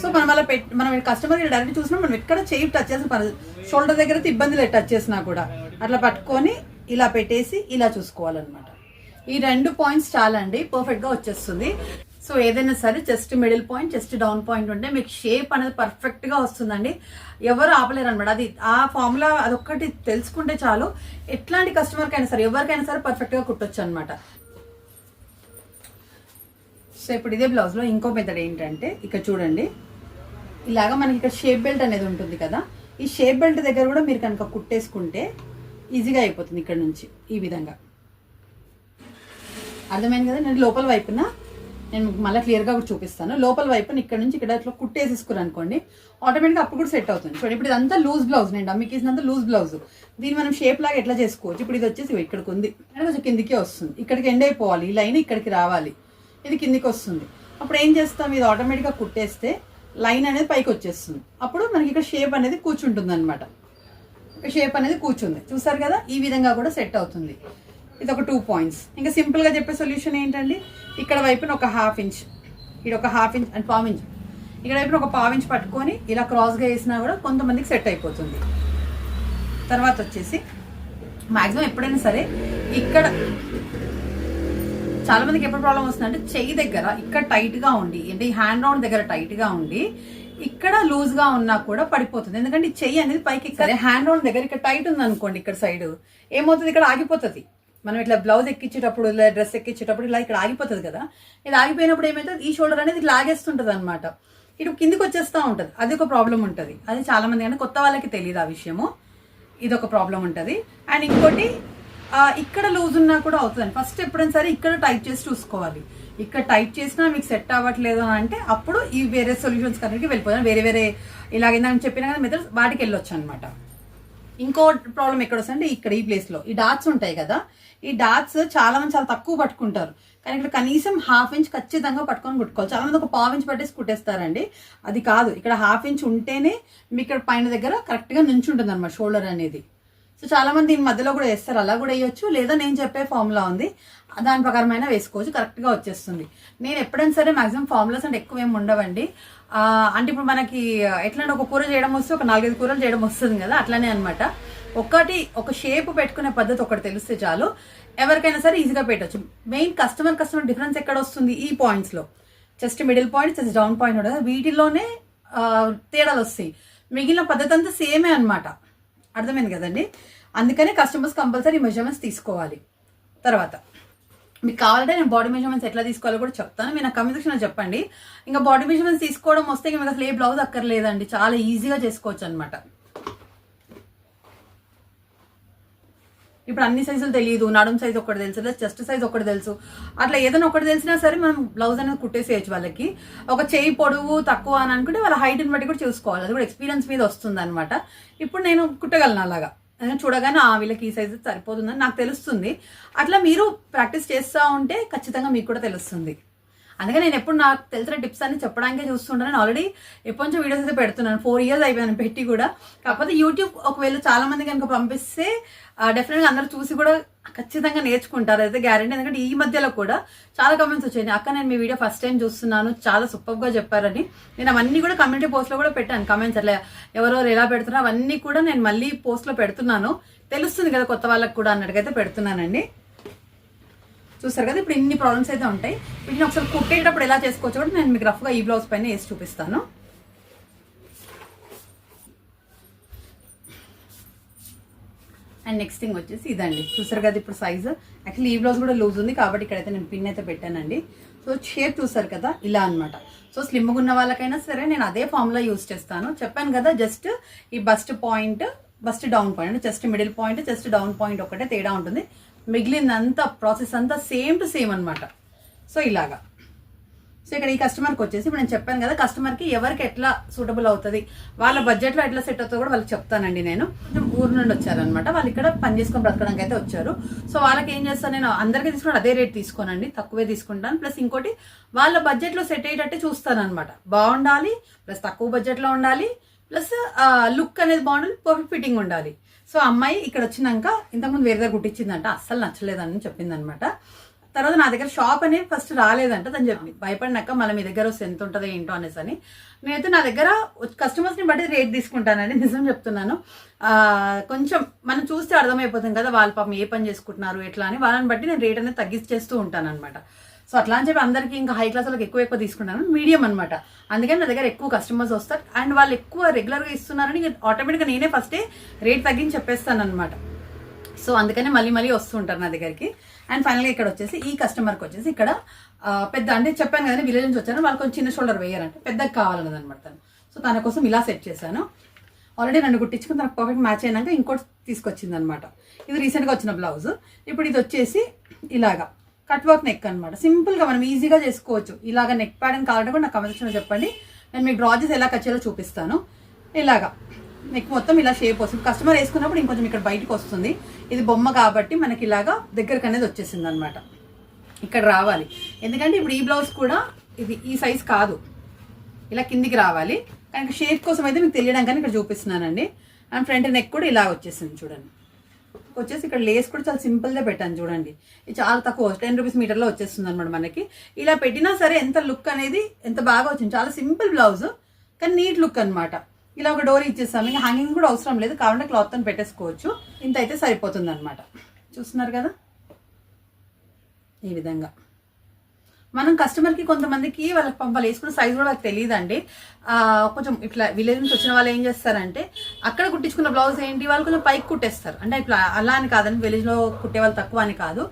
సో మనం అలా మనం కస్టమర్కి డైరెక్ట్ చూసినా మనం ఎక్కడ చేయి టచ్ చేసిన పని, షోల్డర్ దగ్గర అయితే ఇబ్బంది లేదు టచ్ చేసినా కూడా. అట్లా పట్టుకొని ఇలా పెట్టేసి ఇలా చూసుకోవాలన్నమాట. ఈ 2 పాయింట్స్ చాలా అండి, పర్ఫెక్ట్గా వచ్చేస్తుంది. సో ఏదైనా సరే chest middle point, chest down point ఉంటే మీకు షేప్ అనేది పర్ఫెక్ట్గా వస్తుందండి. ఎవరు ఆపలేరు అనమాట. అది ఆ ఫార్ములా అదొక్కటి తెలుసుకుంటే చాలు. ఎట్లాంటి కస్టమర్కి అయినా సరే ఎవరికైనా సరే పర్ఫెక్ట్గా కుట్టొచ్చు అనమాట. సో ఇప్పుడు ఇదే బ్లౌజ్లో ఇంకో మెథడ్ ఏంటంటే ఇక్కడ చూడండి, ఇలాగా మనకి ఇక్కడ షేప్ బెల్ట్ అనేది ఉంటుంది కదా. ఈ షేప్ బెల్ట్ దగ్గర కూడా మీరు కనుక కుట్టేసుకుంటే ఈజీగా అయిపోతుంది. ఇక్కడ నుంచి ఈ విధంగా అర్థమైంది కదా. నేను లోపల వైపున నేను మళ్ళీ క్లియర్గా కూడా చూపిస్తాను. లోపల వైపున ఇక్కడ నుంచి ఇక్కడ ఇట్లా కుట్టేసేసుకుని అనుకోండి, ఆటోమేటిక్గా అప్పుడు కూడా సెట్ అవుతుంది. చూడండి ఇప్పుడు ఇదంతా లూజ్ బ్లౌజ్, నేను డమ్మికి ఇసినంత లూజ్ బ్లౌజ్. దీన్ని మనం షేప్ లాగా ఎట్లా చేసుకోవచ్చు. ఇప్పుడు ఇది వచ్చేసి ఇక్కడికి ఉంది, కొంచెం కిందికే వస్తుంది. ఇక్కడికి ఎండ్ అయిపోవాలి, ఈ లైన్ ఇక్కడికి రావాలి, ఇది కిందికి వస్తుంది. అప్పుడు ఏం చేస్తాం, ఇది ఆటోమేటిక్గా కుట్టేస్తే లైన్ అనేది పైకి వచ్చేస్తుంది. అప్పుడు మనకి ఇక్కడ షేప్ అనేది కూర్చుంటుంది అనమాట. షేప్ అనేది కూర్చుంది. చూసారు కదా, ఈ విధంగా కూడా సెట్ అవుతుంది. ఇది ఒక 2 పాయింట్స్. ఇంకా సింపుల్గా చెప్పే సొల్యూషన్ ఏంటండి, ఇక్కడ వైపున ఒక 1/2 ఇంచ్, ఇక్కడ ఒక 1/2 ఇంచ్ అండ్ 1/4 ఇంచ్, ఇక్కడ వైపున ఒక 1/4 ఇంచ్ పట్టుకొని ఇలా క్రాస్గా వేసినా కూడా కొంతమందికి సెట్ అయిపోతుంది. తర్వాత వచ్చేసి మ్యాక్సిమం ఎప్పుడైనా సరే ఇక్కడ చాలా మందికి ఎప్పుడు ప్రాబ్లం వస్తుందంటే చెయ్యి దగ్గర ఇక్కడ టైట్గా ఉండి, అంటే ఈ హ్యాండ్ రౌండ్ దగ్గర టైట్గా ఉండి ఇక్కడ లూజ్ గా ఉన్నా కూడా పడిపోతుంది. ఎందుకంటే ఈ చెయ్యి అనేది పైకి ఇక్కడ హ్యాండ్ రౌండ్ దగ్గర ఇక్కడ టైట్ ఉంది అనుకోండి, ఇక్కడ సైడ్ ఏమవుతుంది, ఇక్కడ ఆగిపోతుంది. మనం ఇట్లా బ్లౌజ్ ఎక్కించేటప్పుడు ఇలా డ్రెస్ ఎక్కించేటప్పుడు ఇలా ఇక్కడ ఆగిపోతుంది కదా, ఇది ఆగిపోయినప్పుడు ఏమవుతుంది, ఈ షోల్డర్ అనేది లాగేస్తుంటది అనమాట, ఇటు కిందికి వచ్చేస్తూ ఉంటుంది. అది ఒక ప్రాబ్లం ఉంటుంది. అది చాలా మంది అంటే కొత్త వాళ్ళకి తెలియదు ఆ విషయము, ఇది ఒక ప్రాబ్లం ఉంటుంది. అండ్ ఇంకోటి ఇక్కడ లూజ్ ఉన్నా కూడా అవుతుంది. ఫస్ట్ ఎప్పుడైనా సరే ఇక్కడ టైట్ చేసి చూసుకోవాలి. ఇక్కడ టైట్ చేసినా మీకు సెట్ అవ్వట్లేదు అని అంటే అప్పుడు ఈ వేరే సొల్యూషన్స్ కనుక వెళ్ళిపోతాను. వేరే వేరే ఇలాగైందని చెప్పినా కదా మెథడ్స్, వాటికి వెళ్ళొచ్చు అనమాట. ఇంకో ప్రాబ్లం ఎక్కడ వస్తుందంటే ఇక్కడ ఈ ప్లేస్ లో ఈ డాట్స్ ఉంటాయి కదా, ఈ డాట్స్ చాలా మంది చాలా తక్కువ పట్టుకుంటారు. కానీ ఇక్కడ కనీసం 1/2 ఇంచ్ ఖచ్చితంగా పట్టుకొని కుట్టుకోవాలి. చాలా మంది ఒక 1/4 ఇంచ్ పట్టేసి కుట్టేస్తారండి. అది కాదు, ఇక్కడ 1/2 ఇంచ్ ఉంటేనే మీకు ఇక్కడ పైన దగ్గర కరెక్ట్ గా నుంచుంటుంది అనమాట షోల్డర్ అనేది. సో చాలా మంది ఈ మధ్యలో కూడా వేస్తారు, అలా కూడా వేయొచ్చు. లేదా నేను చెప్పే ఫార్ములా ఉంది, దాని ప్రకారమైనా వేసుకోవచ్చు, కరెక్ట్ గా వచ్చేస్తుంది. నేను ఎప్పుడైనా సరే మాక్సిమం ఫార్ములాస్ అంటే ఎక్కువ ఏమి ఉండవండి. అంటే ఇప్పుడు మనకి ఎట్లా ఒక కూర చేయడం వస్తే ఒక 4-5 కూరలు చేయడం వస్తుంది కదా, అట్లానే అనమాట. ఒక షేప్ పెట్టుకునే పద్ధతి ఒకటి తెలిస్తే చాలు, ఎవరికైనా సరే ఈజీగా పెట్టచ్చు. మెయిన్ కస్టమర్ డిఫరెన్స్ ఎక్కడ వస్తుంది, ఈ పాయింట్స్ లో chest middle point, chest down point ఉంటుంది, వీటిలోనే తేడాలు వస్తాయి. మిగిలిన పద్ధతి అంతా సేమే అనమాట. అర్థమైంది కదండి. అందుకనే కస్టమర్స్ కంపల్సరీ మెజర్మెంట్స్ తీసుకోవాలి. తర్వాత మీకు కావాలంటే నేను బాడీ మెజర్మెంట్స్ ఎట్లా తీసుకోవాలో కూడా చెప్తాను, మీరు నా కమెంట్ సెక్షన్లో చెప్పండి. ఇంకా బాడీ మెజర్మెంట్స్ తీసుకోవడం వస్తే మీకు అసలు ఏ బ్లౌజ్ అక్కర్లేదండి, చాలా ఈజీగా చేసుకోవచ్చు అనమాట. ఇప్పుడు అన్ని సైజులు తెలియదు, నడుం సైజ్ ఒకటి తెలుసు, లేదా చెస్ట్ సైజ్ ఒకటి తెలుసు, అట్లా ఏదైనా ఒకటి తెలిసినా సరే మనం బ్లౌజ్ అనేది కుట్టేసేయచ్చు. వాళ్ళకి ఒక చేయి పొడవు తక్కువ అని అనుకుంటే వాళ్ళ హైట్ని బట్టి కూడా చూసుకోవాలి, అది కూడా ఎక్స్పీరియన్స్ మీద వస్తుంది అనమాట. ఇప్పుడు నేను కుట్టగలను అలాగా, చూడగానే వీళ్ళకి ఈ సైజు సరిపోతుందని నాకు తెలుస్తుంది. అట్లా మీరు ప్రాక్టీస్ చేస్తూ ఉంటే ఖచ్చితంగా మీకు కూడా తెలుస్తుంది. అందుకే నేను ఎప్పుడు నాకు తెలిసిన టిప్స్ అన్ని చెప్పడానికే చూస్తుంటాను. నేను ఆల్రెడీ ఎప్పటి నుంచో వీడియోస్ అయితే పెడుతున్నాను, 4 years అయిపోయాను పెట్టి కూడా. కాకపోతే యూట్యూబ్ ఒకవేళ చాలా మంది కనుక పంపిస్తే డెఫినెట్గా అందరూ చూసి కూడా ఖచ్చితంగా నేర్చుకుంటారు, అయితే గ్యారంటీ. ఎందుకంటే ఈ మధ్యలో కూడా చాలా కమెంట్స్ వచ్చాయి, అక్క నేను మీ వీడియో ఫస్ట్ టైం చూస్తున్నాను, చాలా సూపర్గా చెప్పారని. నేను అవన్నీ కూడా కమ్యూనిటీ పోస్ట్లో కూడా పెట్టాను కమెంట్స్, అట్లా ఎవరెవరు ఎలా పెడుతున్నా అవన్నీ కూడా నేను మళ్ళీ పోస్ట్లో పెడుతున్నాను. తెలుస్తుంది కదా కొత్త వాళ్ళకి కూడా అన్నట్టుగైతే పెడుతున్నానండి. చూస్తారు కదా, ఇప్పుడు ఇన్ని ప్రాబ్లమ్స్ అయితే ఉంటాయి. వీటిని ఒకసారి కుట్టేటప్పుడు ఎలా చేసుకోవచ్చు కూడా నేను మీకు రఫ్గా ఈ బ్లౌజ్ పైన వేసి చూపిస్తాను. అండ్ నెక్స్ట్ థింగ్ వచ్చేసి ఇదండి, చూసారు కదా ఇప్పుడు సైజు. యాక్చువల్లీ ఈ బ్లౌజ్ కూడా లూజ్ ఉంది కాబట్టి ఇక్కడైతే నేను పిన్ అయితే పెట్టానండి. సో షేప్ చూసారు కదా ఇలా అనమాట. సో స్లిమ్గా ఉన్న వాళ్ళకైనా సరే నేను అదే ఫార్ములా యూజ్ చేస్తాను. చెప్పాను కదా, జస్ట్ ఈ bust point, bust down point, అంటే chest middle point, chest down point ఒకటే తేడా ఉంటుంది. మిగిలినంతా ప్రాసెస్ అంతా సేమ్ టు సేమ్ అనమాట. సో ఇలాగా. సో ఇక్కడ ఈ కస్టమర్కి వచ్చేసి ఇప్పుడు నేను చెప్పాను కదా, కస్టమర్కి ఎవరికి ఎట్లా సూటబుల్ అవుతుంది, వాళ్ళ బడ్జెట్లో ఎట్లా సెట్ అవుతుందో కూడా వాళ్ళకి చెప్తానండి. నేను కొంచెం ఊరు నుండి వచ్చారనమాట, వాళ్ళు ఇక్కడ పని చేసుకొని బ్రతకడానికి అయితే వచ్చారు. సో వాళ్ళకి ఏం చేస్తాను, నేను అందరికీ తీసుకుని అదే రేట్ తీసుకోనండి, తక్కువే తీసుకుంటాను. ప్లస్ ఇంకోటి వాళ్ళ బడ్జెట్లో సెట్ అయ్యేటట్టే చూస్తాను అనమాట. బాగుండాలి, ప్లస్ తక్కువ బడ్జెట్లో ఉండాలి, ప్లస్ లుక్ అనేది బాగుండాలి, పర్ఫెక్ట్ ఫిట్టింగ్ ఉండాలి. సో అమ్మాయి ఇక్కడ వచ్చినాక ఇంతకుముందు వేరే దగ్గర కుట్టించిందంట, అస్సలు నచ్చలేదని చెప్పింది అనమాట. తర్వాత నా దగ్గర షాప్ అనేది ఫస్ట్ రాలేదంట, తను చెప్పి భయపడినాక మళ్ళీ మీ దగ్గర వస్తే ఎంత ఉంటుందో ఏంటో అనేసి అని. నేనైతే నా దగ్గర కస్టమర్స్ని బట్టి రేట్ తీసుకుంటానండి, నిజం చెప్తున్నాను. కొంచెం మనం చూస్తే అర్థమైపోతుంది కదా వాళ్ళ పాపం ఏ పని చేసుకుంటున్నారు ఎట్లా అని, వాళ్ళని బట్టి నేను రేట్ అనేది తగ్గించేస్తూ ఉంటాను అనమాట. సో అట్లా అని చెప్పి అందరికీ ఇంకా హై క్లాస్ వాళ్ళకి ఎక్కువ తీసుకుంటాను, మీడియం అనమాట. అందుకని నా దగ్గర ఎక్కువ కస్టమర్స్ వస్తారు అండ్ వాళ్ళు ఎక్కువ రెగ్యులర్గా ఇస్తున్నారని ఆటోమేటిక్గా నేనే ఫస్టే రేట్ తగ్గించి చెప్పేస్తాను అనమాట. సో అందుకని మళ్ళీ వస్తుంటారు నా దగ్గరికి. అండ్ ఫైనల్గా ఇక్కడ వచ్చేసి ఈ కస్టమర్కి వచ్చేసి ఇక్కడ పెద్ద, అంటే చెప్పాను కదా విలేజ్ నుంచి వచ్చాను, వాళ్ళు కొంచెం చిన్న షోల్డర్ వేయాలంటే పెద్దగా కావాలన్నదనమాట తను. సో తన కోసం ఇలా సెట్ చేశాను. ఆల్రెడీ 2 కుట్టించుకుని తనకు పర్ఫెక్ట్ మ్యాచ్ అయినాక ఇంకోటి తీసుకొచ్చింది అనమాట. ఇది రీసెంట్గా వచ్చిన బ్లౌజ్. ఇప్పుడు ఇది వచ్చేసి ఇలాగా కట్ వర్క్ నెక్ అనమాట. సింపుల్గా మనం ఈజీగా చేసుకోవచ్చు. ఇలాగ నెక్ ప్యాటర్న్ కావాలంటే కూడా నాకు కమెంట్ సెక్షన్లో చెప్పండి, నేను మీకు డ్రా చేసి ఎలా కట్ చేయాలో చూపిస్తాను. ఇలాగా నెక్ మొత్తం ఇలా షేప్ వస్తుంది. కస్టమర్ వేసుకున్నప్పుడు ఇంకొంచెం ఇక్కడ బయటకు వస్తుంది. ఇది బొమ్మ కాబట్టి మనకి ఇలాగా దగ్గరకు అనేది వచ్చేసింది అనమాట. ఇక్కడ రావాలి, ఎందుకంటే ఇప్పుడు ఈ బ్లౌజ్ కూడా ఇది ఈ సైజ్ కాదు, ఇలా కిందికి రావాలి. కానీ షేప్ కోసం అయితే మీకు తెలియడానికి ఇక్కడ చూపిస్తున్నానండి. అండ్ ఫ్రంట్ నెక్ కూడా ఇలా వచ్చేసింది చూడండి. వచ్చేసి ఇక్కడ లేస్ కూడా చాలా సింపుల్గా పెట్టాను చూడండి. ఇది చాలా తక్కువ 10 రూపీస్ మీటర్లో వచ్చేస్తుంది అనమాట మనకి. ఇలా పెట్టినా సరే ఎంత లుక్ అనేది ఎంత బాగా వచ్చింది. చాలా సింపుల్ బ్లౌజ్ కానీ నీట్ లుక్ అనమాట. ఇలా ఒక డోర్ ఇచ్చేస్తాము, ఇంకా హ్యాంగింగ్ కూడా అవసరం లేదు, కావాలంటే క్లాత్ అని పెట్టేసుకోవచ్చు. ఇంత అయితే సరిపోతుంది అనమాట. చూస్తున్నారు కదా ఈ విధంగా. మనం కస్టమర్కి కొంతమందికి వాళ్ళు వేసుకున్న సైజ్ కూడా వాళ్ళకి తెలియదండి. కొంచెం ఇట్లా విలేజ్ నుంచి వచ్చిన వాళ్ళు ఏం చేస్తారంటే అక్కడ కుట్టించుకున్న బ్లౌజ్ ఏంటి వాళ్ళు కొంచెం పైకి కుట్టేస్తారు. అంటే ఇట్లా అలా అని కాదండి, విలేజ్లో కుట్టే వాళ్ళు తక్కువ అని కాదు,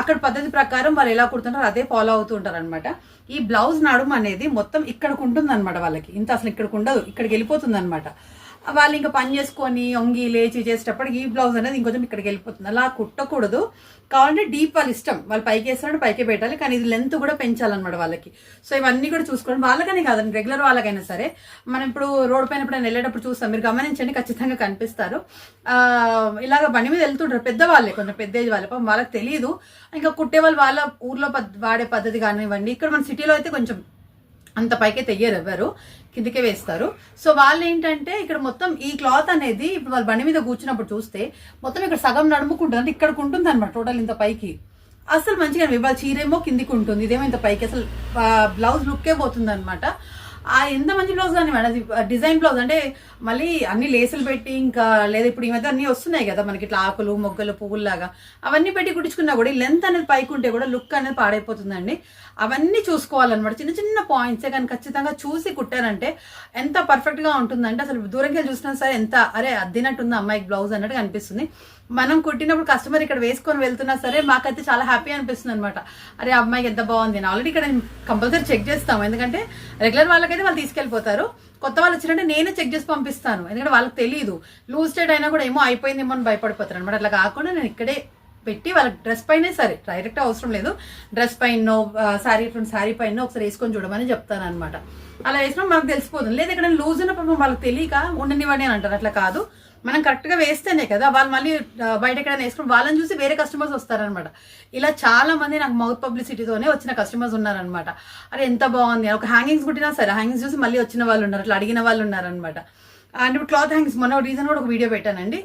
అక్కడ పద్ధతి ప్రకారం వాళ్ళు ఎలా కుడుతుంటారో అదే ఫాలో అవుతూ ఉంటారు అనమాట. ఈ బ్లౌజ్ నడుము అనేది మొత్తం ఇక్కడికి ఉంటుంది అనమాట వాళ్ళకి, ఇంత అసలు ఇక్కడికి ఉండదు, ఇక్కడికి వెళ్ళిపోతుంది అనమాట. వాళ్ళు ఇంకా పని చేసుకొని వంగి లేచి చేసేటప్పటికి ఈ బ్లౌజ్ అనేది ఇంకొంచెం ఇక్కడికి వెళ్ళిపోతుంది. అలా కుట్టకూడదు. కావాలంటే డీప్ వాళ్ళ ఇష్టం, వాళ్ళు పైకి వేస్తారంటే పైకే పెట్టాలి, కానీ ఇది లెంత్ కూడా పెంచాలన్నమాట వాళ్ళకి. సో ఇవన్నీ కూడా చూసుకోండి. వాళ్ళకనే కాదండి, రెగ్యులర్ వాళ్ళకైనా సరే. మనం ఇప్పుడు రోడ్ పైన ఎప్పుడైనా వెళ్ళేటప్పుడు చూస్తాం, మీరు గమనించండి, ఖచ్చితంగా కనిపిస్తారు. ఇలాగ బండి మీద వెళ్తుంటారు పెద్దవాళ్ళే, కొంచెం పెద్ద ఏజ్ వాళ్ళే, వాళ్ళకి తెలియదు. ఇంకా కుట్టే వాళ్ళ ఊర్లో వాడే పద్ధతి కానివ్వండి. ఇక్కడ మన సిటీలో అయితే కొంచెం అంత పైకే తెయ్యరు, ఎవరు కిందకే వేస్తారు. సో వాళ్ళు ఏంటంటే ఇక్కడ మొత్తం ఈ క్లాత్ అనేది ఇప్పుడు వాళ్ళు బండి మీద కూర్చున్నప్పుడు చూస్తే మొత్తం ఇక్కడ సగం నడుముకుంటుంది, అంటే ఇక్కడికి ఉంటుంది అనమాట టోటల్ ఇంత పైకి. అసలు మంచిగా ఇవాళ చీరేమో కిందికి ఉంటుంది, ఇదేమో ఇంత పైకి, అసలు బ్లౌజ్ లుక్కే పోతుంది అనమాట. ఎంత మంచి బ్లౌజ్ కానీ మేడం, అది డిజైన్ బ్లౌజ్ అంటే మళ్ళీ అన్ని లేసులు పెట్టి ఇంకా లేదా ఇప్పుడు ఈ మధ్య అన్నీ వస్తున్నాయి కదా మనకి, ఇట్లా ఆకులు మొగ్గలు పువ్వుల్లాగా అవన్నీ పెట్టి కుట్టించుకున్నా కూడా ఈ లెంత్ అనేది పైకి ఉంటే కూడా లుక్ అనేది పాడైపోతుందండి. అవన్నీ చూసుకోవాలన్నమాట, చిన్న చిన్న పాయింట్సే కానీ ఖచ్చితంగా చూసి కుట్టారంటే ఎంత పర్ఫెక్ట్గా ఉంటుందంటే అసలు దూరంకి వెళ్ళి చూసినా సరే ఎంత అరే అద్దినట్టుంది అమ్మాయికి బ్లౌజ్ అన్నట్టుగా అనిపిస్తుంది. మనం కుట్టినప్పుడు కస్టమర్ ఇక్కడ వేసుకొని వెళ్తున్నా సరే మాకైతే చాలా హ్యాపీ అనిపిస్తుంది అనమాట. అరే అమ్మాయికి ఎంత బాగుంది అని ఆల్రెడీ ఇక్కడ కంపల్సరీ చెక్ చేస్తాం, ఎందుకంటే రెగ్యులర్ వాళ్ళకైతే వాళ్ళు తీసుకెళ్ళిపోతారు. కొత్త వాళ్ళు వచ్చినట్టే నేనే చెక్ చేసి పంపిస్తాను, ఎందుకంటే వాళ్ళకి తెలియదు. లూజ్ స్టేట్ అయినా కూడా ఏమో అయిపోయిందేమో అని భయపడిపోతారు అనమాట. అట్లా కాకుండా నేను ఇక్కడే పెట్టి వాళ్ళకి డ్రెస్ పైనే సరే, డైరెక్ట్ అవసరం లేదు, డ్రెస్ పైన శారీ పైన ఒకసారి వేసుకొని చూడమని చెప్తాను అనమాట. అలా వేసినా మనకు తెలిసిపోతుంది. లేదా ఇక్కడ లూజ్ ఉన్నప్పుడు వాళ్ళకి తెలియక ఉండనివ్వండి అని అంటారు. అట్లా కాదు, మనం కరెక్ట్గా వేస్తేనే కదా వాళ్ళు మళ్ళీ బయట ఎక్కడైనా వేసుకుని వాళ్ళని చూసి వేరే కస్టమర్స్ వస్తారనమాట. ఇలా చాలా మంది నాకు మౌత్ పబ్లిసిటీతోనే వచ్చిన కస్టమర్స్ ఉన్నారనమాట. అరే ఎంత బాగుంది, ఒక హ్యాంగింగ్స్ కుట్టినా సరే హ్యాంగింగ్స్ చూసి మళ్ళీ వచ్చిన వాళ్ళు ఉన్నారు, అట్లా అడిగిన వాళ్ళు ఉన్నారనమాట. అండ్ ఇప్పుడు క్లాత్ హ్యాంగింగ్స్ మొన్న రీజన్ కూడా ఒక వీడియో పెట్టానండి,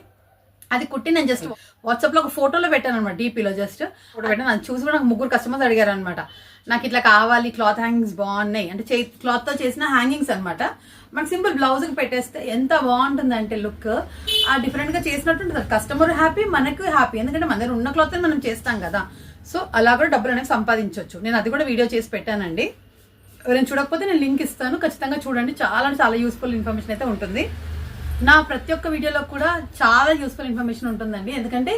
అది కుట్టి నేను జస్ట్ వాట్సాప్లో ఒక ఫోటోలో పెట్టాను అనమాట, డీపీలో జస్ట్ ఫోటో పెట్టాను. అది చూసి కూడా నాకు 3 కస్టమర్స్ అడిగారు అనమాట, నాకు ఇట్లా కావాలి, క్లాత్ హ్యాంగింగ్స్ బాగున్నాయి అంటే క్లాత్తో చేసిన హ్యాంగింగ్స్ అనమాట. మనకు సింపుల్ బ్లౌజ్కి పెట్టేస్తే ఎంత బాగుంటుంది అంటే లుక్ డిఫరెంట్గా చేసినట్టు ఉంటుంది. కస్టమర్ హ్యాపీ, మనకు హ్యాపీ, ఎందుకంటే మన దగ్గర ఉన్న క్లాత్ మనం చేస్తాం కదా. సో అలా కూడా డబ్బులు అనేవి సంపాదించవచ్చు. నేను అది కూడా వీడియో చేసి పెట్టానండి, ఎవరైనా చూడకపోతే నేను లింక్ ఇస్తాను, ఖచ్చితంగా చూడండి. చాలా యూస్ఫుల్ ఇన్ఫర్మేషన్ అయితే ఉంటుంది. నా ప్రతి ఒక్క వీడియోలో కూడా చాలా యూస్ఫుల్ ఇన్ఫర్మేషన్ ఉంటుందండి, ఎందుకంటే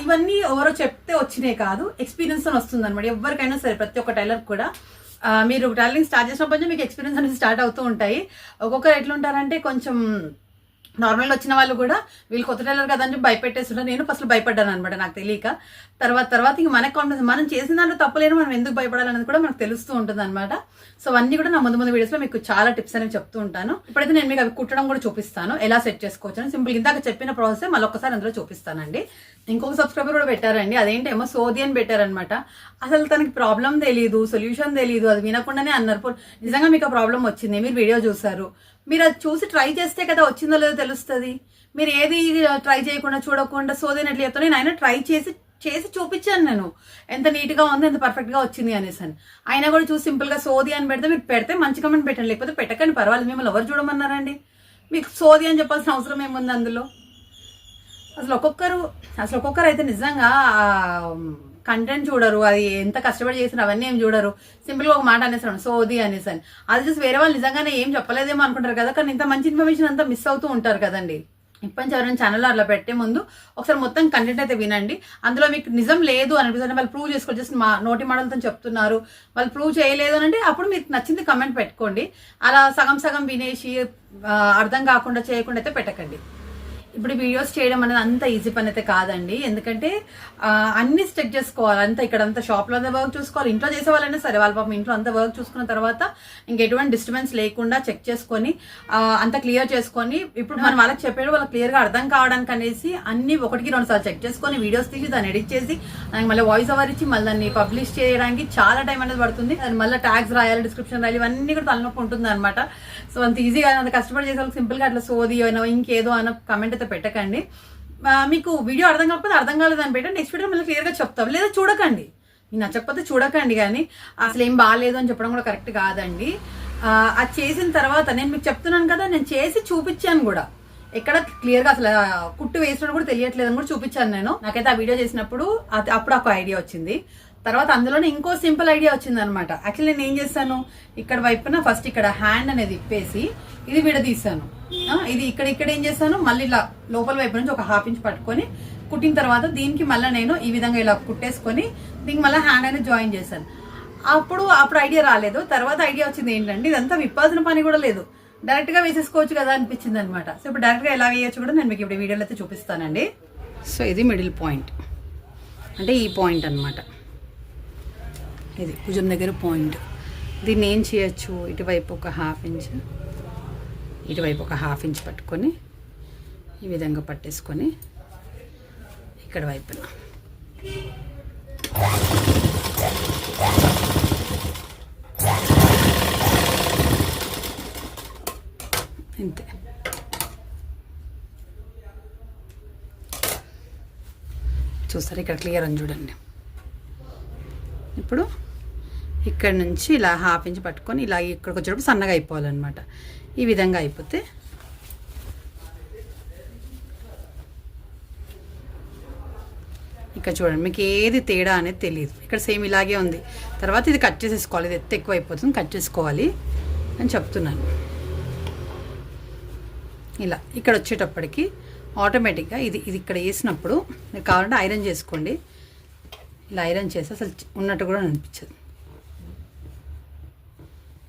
ఇవన్నీ ఎవరో చెప్తే వచ్చినాయి కాదు, ఎక్స్పీరియన్స్ అని వస్తుంది అనమాట. ఎవరికైనా సరే ప్రతి ఒక్క టైలర్ కూడా మీరు టైలరింగ్ స్టార్ట్ చేసినప్పుడు మీకు ఎక్స్పీరియన్స్ అనేది స్టార్ట్ అవుతూ ఉంటాయి. ఒక్కొక్కరు ఎట్లుంటారంటే కొంచెం నార్మల్గా వచ్చిన వాళ్ళు కూడా వీళ్ళు కొత్త టైలర్ కదా అని భయపెట్టేస్తుంటారు. నేను ఫస్ట్ భయపడ్డాను అనమాట, నాకు తెలియక. తర్వాత ఇంక మనకు కాన్ఫిడెన్స్, మనం చేసిన దాంట్లో తప్పలేను, మనం ఎందుకు భయపడాలనేది కూడా మనకు తెలుస్తూ ఉంటుంది అనమాట. సో అన్నీ కూడా నా ముందు వీడియోస్లో మీకు చాలా టిప్స్ అనేవి చెప్తూ ఉంటాను. ఇప్పుడైతే నేను మీకు అవి కుట్టడం కూడా చూపిస్తాను, ఎలా సెట్ చేసుకోవచ్చు అని. సింపుల్ ఇందాక చెప్పిన ప్రాసెస్ మళ్ళీ ఒక్కసారి అందులో చూపిస్తానండి. ఇంకొక సబ్స్క్రైబర్ కూడా పెట్టారండి, అదేంటేమో సోది అని పెట్టారనమాట. అసలు తనకి ప్రాబ్లం తెలియదు, సొల్యూషన్ తెలియదు, అది వినకుండానే అన్నారు. నిజంగా మీకు ఆ ప్రాబ్లం వచ్చింది, మీరు వీడియో చూసారు, మీరు అది చూసి ట్రై చేస్తే కదా వచ్చిందో లేదో తెలుస్తుంది. మీరు ఏది ట్రై చేయకుండా చూడకుండా సోదేని ఎట్లా చెప్తాను. నేను అయినా ట్రై చేసి చూపించాను, నేను ఎంత నీట్గా ఉంది, ఎంత పర్ఫెక్ట్గా వచ్చింది అనేసి అని. అయినా కూడా చూసి సింపుల్గా సోది అని పెడితే మీరు పెడితే మంచి కమెంట్ పెట్టండి, లేకపోతే పెట్టకండి, పర్వాలేదు. మిమ్మల్ని ఎవరు చూడమన్నారండి? మీకు సోది అని చెప్పాల్సిన అవసరం ఏముంది అందులో? అసలు ఒక్కొక్కరు అయితే నిజంగా కంటెంట్ చూడరు, అది ఎంత కష్టపడి చేసిన అవన్నీ ఏం చూడరు, సింపుల్గా ఒక మాట అనేసాను సోది అనేసి అని. అది చూసి వేరే వాళ్ళు నిజంగానే ఏం చెప్పలేదేమో అనుకుంటారు కదా, కానీ ఇంత మంచి ఇన్ఫర్మేషన్ అంతా మిస్ అవుతూ ఉంటారు కదండి. ఇప్పటి ఎవరైనా ఛానల్లో అట్లా పెట్టే ముందు ఒకసారి మొత్తం కంటెంట్ అయితే వినండి. అందులో మీకు నిజం లేదు అనిపిస్తుంది, వాళ్ళు ప్రూవ్ చేసుకోవాలి, జస్ట్ మా నోటి మాటలతో చెప్తున్నారు, వాళ్ళు ప్రూవ్ చేయలేదు అని అంటే అప్పుడు మీకు నచ్చింది కమెంట్ పెట్టుకోండి. అలా సగం వినేసి అర్థం కాకుండా చేయకుండా అయితే పెట్టకండి. ఇప్పుడు వీడియోస్ చేయడం అనేది అంత ఈజీ పని అయితే కాదండి. ఎందుకంటే అన్ని చెక్ చేసుకోవాలి. అంతా ఇక్కడ అంతా షాప్లో అంతా వర్క్ చూసుకోవాలి. ఇంట్లో చేసే వాళ్ళైనా సరే వాళ్ళ పాపం ఇంట్లో అంతా వర్క్ చూసుకున్న తర్వాత ఇంకెటువంటి డిస్టర్బెన్స్ లేకుండా చెక్ చేసుకొని అంత క్లియర్ చేసుకొని ఇప్పుడు మనం వాళ్ళకి చెప్పేది వాళ్ళకి క్లియర్గా అర్థం కావడానికి అనేసి అన్ని 1-2 సార్లు చెక్ చేసుకొని వీడియోస్ తీసి దాన్ని ఎడిట్ చేసి దానికి మళ్ళీ వాయిస్ ఓవర్ ఇచ్చి మళ్ళీ దాన్ని పబ్లిష్ చేయడానికి చాలా టైం అనేది పడుతుంది. దాన్ని మళ్ళీ ట్యాగ్స్ రాయాలి, డిస్క్రిప్షన్ రాయాలి, ఇవన్నీ కూడా తలనొప్పి ఉంటుంది అనమాట. సో అంత ఈజీగా అంత కష్టపడి చేసే వాళ్ళకి సింపుల్గా అట్లా సోది అయినా ఇంకేదో అన్న కమెంట్ అయితే పెట్టకండి. మీకు వీడియో అర్థం కాకపోతే అర్థం కాలేదని పెట్టండి, నెక్స్ట్ వీడియో మళ్ళీ క్లియర్గా చెప్తాం. లేదా చూడకండి, మీకు నచ్చకపోతే చూడకండి, కానీ అసలు ఏం బాగాలేదు అని చెప్పడం కూడా కరెక్ట్ కాదండి. అది చేసిన తర్వాత నేను మీకు చెప్తున్నాను కదా, నేను చేసి చూపించాను కూడా, ఎక్కడ క్లియర్గా అసలు కుట్టు వేసినట్టు కూడా తెలియట్లేదని కూడా చూపించాను నేను. నాకైతే ఆ వీడియో చేసినప్పుడు అప్పుడు ఒక ఐడియా వచ్చింది. తర్వాత అందులోనే ఇంకో సింపుల్ ఐడియా వచ్చింది అనమాట. యాక్చువల్లీ నేను ఏం చేస్తాను, ఇక్కడ వైపున ఫస్ట్ ఇక్కడ హ్యాండ్ అనేది ఇప్పేసి ఇది విడదీసాను. ఇది ఇక్కడ ఏం చేస్తాను, మళ్ళీ ఇలా లోపల వైపు నుంచి ఒక 1/2 ఇంచ్ పట్టుకొని కుట్టిన తర్వాత దీనికి మళ్ళీ నేను ఈ విధంగా ఇలా కుట్టేసుకొని దీనికి మళ్ళీ హ్యాండ్ అనేది జాయిన్ చేశాను. అప్పుడు ఐడియా రాలేదు. తర్వాత ఐడియా వచ్చింది ఏంటంటే, ఇదంతా విప్పాల్సిన పని కూడా లేదు, డైరెక్ట్గా వేసేసుకోవచ్చు కదా అనిపించింది అనమాట. సో ఇప్పుడు డైరెక్ట్గా ఎలా వేయచ్చు కూడా నేను మీకు ఇప్పుడు వీడియోలో అయితే చూపిస్తానండి. సో ఇది మిడిల్ పాయింట్, అంటే ఈ పాయింట్ అనమాట. ఇది భుజం దగ్గర పాయింట్. దీన్ని ఏం చేయొచ్చు, ఇటువైపు ఒక 1/2 ఇంచ్, ఇటువైపు ఒక 1/2 ఇంచ్ పట్టుకొని ఈ విధంగా పట్టేసుకొని ఇక్కడ వైపున ఇంతే. చూస్తారు ఇక్కడ క్లియర్ అని చూడండి. ఇప్పుడు ఇక్కడ నుంచి ఇలా 1/2 ఇంచ్ పట్టుకొని ఇలా ఇక్కడికి వచ్చేటప్పుడు సన్నగా అయిపోవాలన్నమాట. ఈ విధంగా అయిపోతే ఇక్కడ చూడండి, మీకు ఏది తేడా అనేది తెలియదు. ఇక్కడ సేమ్ ఇలాగే ఉంది. తర్వాత ఇది కట్ చేసేసుకోవాలి, ఇది ఎత్తు ఎక్కువ అయిపోతుంది, కట్ చేసుకోవాలి అని చెప్తున్నాను. ఇలా ఇక్కడ వచ్చేటప్పటికి ఆటోమేటిక్గా ఇది ఇక్కడ వేసినప్పుడు మీరు కావాలంటే ఐరన్ చేసుకోండి. ఇలా ఐరన్ చేస్తే అసలు ఉన్నట్టు కూడా అనిపించదు.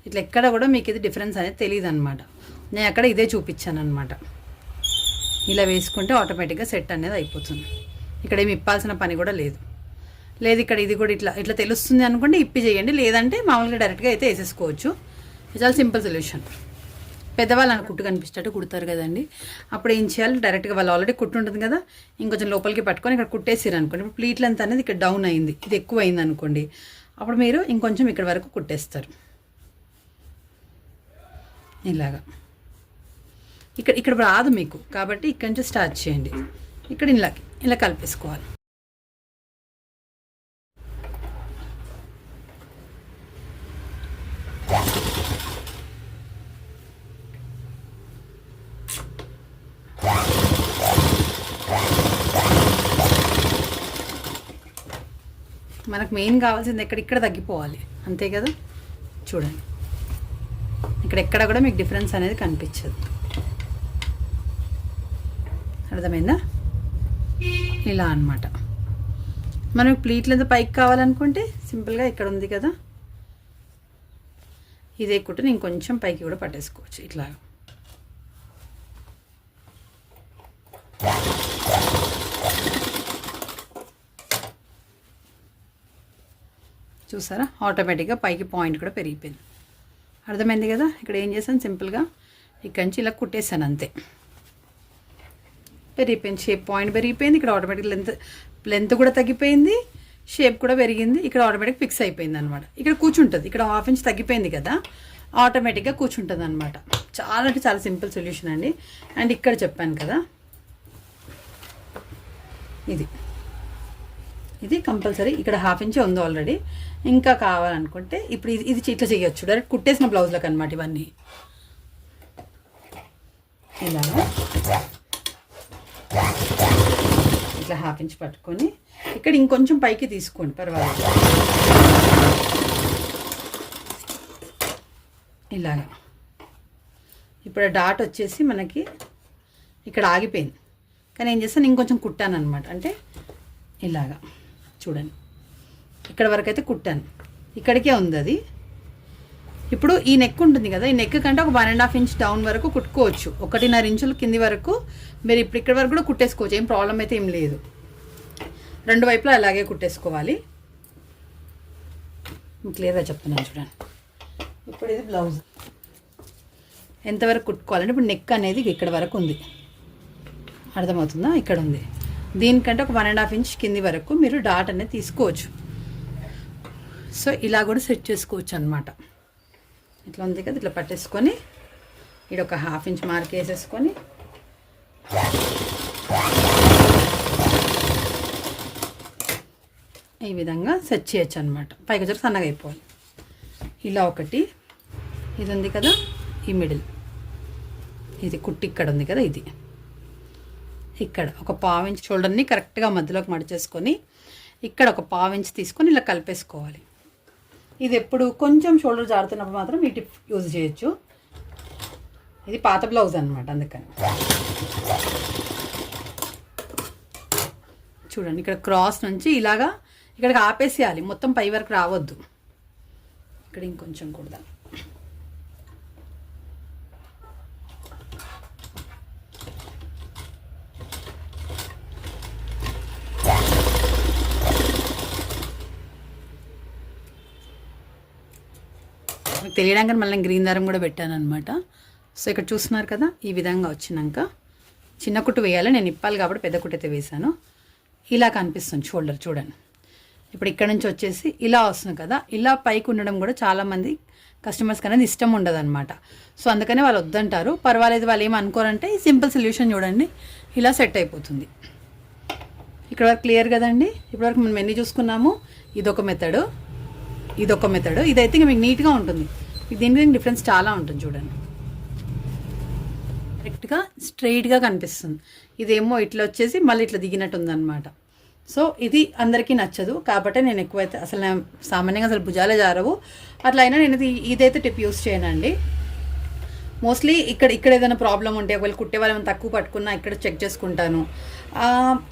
ఇట్లా ఎక్కడ కూడా మీకు ఇది డిఫరెన్స్ అనేది తెలియదు అనమాట. నేను అక్కడ ఇదే చూపించాను అనమాట. ఇలా వేసుకుంటే ఆటోమేటిక్గా సెట్ అనేది అయిపోతుంది. ఇక్కడ ఏమి ఇప్పాల్సిన పని కూడా లేదు. ఇక్కడ ఇది కూడా ఇట్లా తెలుస్తుంది అనుకోండి, ఇప్పి చేయండి. లేదంటే మామూలుగా డైరెక్ట్గా అయితే వేసేసుకోవచ్చు. ఇది చాలా సింపుల్ సొల్యూషన్. పెద్దవాళ్ళు కుట్టు కనిపిస్తట్టు కుడతారు కదండి, అప్పుడు ఏం చేయాలి, డైరెక్ట్గా వాళ్ళు ఆల్రెడీ కుట్టు ఉంటుంది కదా, ఇంకొంచెం లోపలికి పట్టుకొని ఇక్కడ కుట్టేసారు అనుకోండి. ఇప్పుడు ప్లీట్ లెంత్ అనేది ఇక్కడ డౌన్ అయింది, ఇది ఎక్కువ అయింది అనుకోండి, అప్పుడు మీరు ఇంకొంచెం ఇక్కడ వరకు కుట్టేస్తారు. ఇలాగా ఇక్కడ రాదు మీకు, కాబట్టి ఇక్కడ నుంచి స్టార్ట్ చేయండి. ఇక్కడ ఇలా కలిపేసుకోవాలి. మనకు మెయిన్ కావాల్సింది ఇక్కడ తగ్గిపోవాలి, అంతే కదా. చూడండి, ఎక్కడ కూడా మీకు డిఫరెన్స్ అనేది కనిపించదు. అర్థమైందా? ఇలా అన్నమాట. మనం ప్లీట్లంతా పైకి కావాలనుకుంటే సింపుల్గా ఇక్కడ ఉంది కదా, ఇదే కుట్టుని ఇంకొంచెం పైకి కూడా పట్టేసుకోవచ్చు. ఇట్లా చూసారా, ఆటోమేటిక్గా పైకి పాయింట్ కూడా పెరిగిపోయింది. అర్థమైంది కదా. ఇక్కడ ఏం చేశాను, సింపుల్గా ఇక్కడి నుంచి ఇలా కుట్టేశాను, అంతే. పెరిగిపోయింది, షేప్ పాయింట్ పెరిగిపోయింది. ఇక్కడ ఆటోమేటిక్ లెంత్ కూడా తగ్గిపోయింది, షేప్ కూడా పెరిగింది. ఇక్కడ ఆటోమేటిక్ ఫిక్స్ అయిపోయింది అనమాట. ఇక్కడ కూర్చుంటుంది, ఇక్కడ 1/2 ఇంచ్ తగ్గిపోయింది కదా, ఆటోమేటిక్గా కూర్చుంటుంది అనమాట. చాలా అంటే చాలా సింపుల్ సొల్యూషన్ అండి. అండ్ ఇక్కడ చెప్పాను కదా, ఇది కంపల్సరీ ఇక్కడ 1/2 ఇంచ్ ఉంది ఆల్రెడీ. ఇంకా కావాలనుకుంటే ఇప్పుడు ఇది ఇట్లా చేయొచ్చు, డైరెక్ట్ కుట్టేసిన బ్లౌజ్లకు అనమాట ఇవన్నీ. ఇలాగా ఇట్లా 1/2 ఇంచ్ పట్టుకొని ఇక్కడ ఇంకొంచెం పైకి తీసుకోండి, పర్వాలేదు. ఇలాగా ఇప్పుడు డాట్ వచ్చేసి మనకి ఇక్కడ ఆగిపోయింది, కానీ ఏం చేస్తాను, ఇంకొంచెం కుట్టాను అనమాట. అంటే ఇలాగా చూడండి, ఇక్కడ వరకు అయితే కుట్టాను, ఇక్కడికే ఉంది అది. ఇప్పుడు ఈ నెక్ ఉంటుంది కదా, ఈ నెక్ కంటే ఒక 1.5 ఇంచ్ డౌన్ వరకు కుట్టుకోవచ్చు. 1.5 ఇంచులు కింది వరకు మీరు ఇప్పుడు ఇక్కడ వరకు కూడా కుట్టేసుకోవచ్చు, ఏం ప్రాబ్లం అయితే ఏం లేదు. రెండు వైపులా అలాగే కుట్టేసుకోవాలి. క్లియర్గా చెప్తున్నాను చూడండి. ఇప్పుడు ఇది బ్లౌజ్ ఎంతవరకు కుట్టుకోవాలంటే ఇప్పుడు నెక్ అనేది ఇక్కడ వరకు ఉంది, అర్థమవుతుందా? ఇక్కడ ఉంది. దీనికంటే ఒక 1.5 ఇంచ్ కింది వరకు మీరు డాట్ అనేది తీసుకోవచ్చు. సో ఇలా కూడా సెట్ చేసుకోవచ్చు అనమాట. ఇట్లా ఉంది కదా, ఇట్లా పట్టేసుకొని ఇక్కడ ఒక 1/2 ఇంచ్ మార్క్ వేసేసుకొని ఈ విధంగా సెట్ చేయొచ్చు అనమాట. పైకి వచ్చి సన్నగా అయిపోవాలి. ఇలా ఒకటి, ఇది ఉంది కదా ఈ మిడిల్, ఇది కుట్టి ఇక్కడ ఉంది కదా, ఇది ఇక్కడ ఒక 1/4 ఇంచ్ షోల్డర్ని కరెక్ట్గా మధ్యలోకి మడిచేసుకొని ఇక్కడ ఒక 1/4 ఇంచ్ తీసుకొని ఇలా కలిపేసుకోవాలి. ఇది ఎప్పుడు కొంచెం షోల్డర్ జారుతున్నప్పుడు మాత్రం ఈ టిప్ యూజ్ చేయొచ్చు. ఇది పాత బ్లౌజ్ అనమాట, అందుకని చూడండి. ఇక్కడ క్రాస్ నుంచి ఇలాగా ఇక్కడికి ఆపేసేయాలి, మొత్తం పై వరకు రావద్దు. ఇక్కడ ఇంకొంచెం కుడదాం. తెలియడానికి మళ్ళీ గ్రీన్ దారం కూడా పెట్టాను అనమాట. సో ఇక్కడ చూస్తున్నారు కదా, ఈ విధంగా వచ్చినాక చిన్న కుట్టు వేయాలి. నేను ఇప్పాలి కాబట్టి పెద్ద కుట్టు అయితే వేసాను. ఇలా కనిపిస్తుంది షోల్డర్ చూడండి. ఇప్పుడు ఇక్కడ నుంచి వచ్చేసి ఇలా వస్తుంది కదా, ఇలా పైకి ఉండడం కూడా చాలామంది కస్టమర్స్కి అనేది ఇష్టం ఉండదు అనమాట. సో అందుకనే వాళ్ళు వద్దంటారు. పర్వాలేదు, వాళ్ళు ఏమి అనుకోరంటే ఈ సింపుల్ సొల్యూషన్ చూడండి, ఇలా సెట్ అయిపోతుంది. ఇక్కడ వరకు క్లియర్ కదండి. ఇప్పటివరకు మనం ఎన్ని చూసుకున్నాము, ఇదొక మెథడు, ఇదొక మెథడ్. ఇదైతే ఇంకా మీకు నీట్గా ఉంటుంది. దీనికి డిఫరెన్స్ చాలా ఉంటుంది చూడండి. కరెక్ట్గా స్ట్రైట్గా కనిపిస్తుంది. ఇదేమో ఇట్లా వచ్చేసి మళ్ళీ ఇట్లా దిగినట్టు ఉందన్నమాట. సో ఇది అందరికీ నచ్చదు కాబట్టి నేను ఎక్కువైతే అసలు సామాన్యంగా అసలు భుజాలే జారవు. అట్లా అయినా నేను ఇదైతే టిప్ యూస్ చేయనండి. మోస్ట్లీ ఇక్కడ ఏదైనా ప్రాబ్లం ఉంటే ఒకవేళ కుట్టే వాళ్ళని తక్కువ పట్టుకున్నా ఇక్కడ చెక్ చేసుకుంటాను.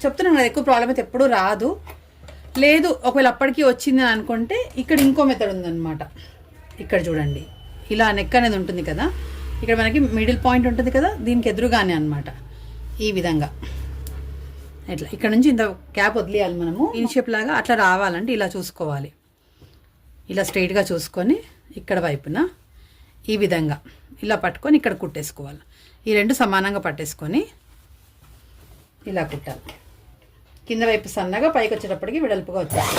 చెప్తున్నాను కదా, ఎక్కువ ప్రాబ్లం అయితే ఎప్పుడూ రాదు. లేదు ఒకవేళ అప్పటికి వచ్చింది అని అనుకుంటే ఇక్కడ ఇంకో మెథడ్ ఉందన్నమాట. ఇక్కడ చూడండి, ఇలా నెక్ అనేది ఉంటుంది కదా, ఇక్కడ మనకి మిడిల్ పాయింట్ ఉంటుంది కదా, దీనికి ఎదురుగానే అనమాట. ఈ విధంగా ఇట్లా ఇక్కడ నుంచి ఇంత క్యాప్ వదిలేయాలి మనము. ఇన్ షేప్ లాగా అట్లా రావాలంటే ఇలా చూసుకోవాలి. ఇలా స్ట్రైట్గా చూసుకొని ఇక్కడ వైపున ఈ విధంగా ఇలా పట్టుకొని ఇక్కడ కుట్టేసుకోవాలి. ఈ రెండు సమానంగా పట్టేసుకొని ఇలా కుట్టాలి. కింద వైపు సన్నగా, పైకి వచ్చేటప్పటికి వెడల్పుగా వచ్చేది.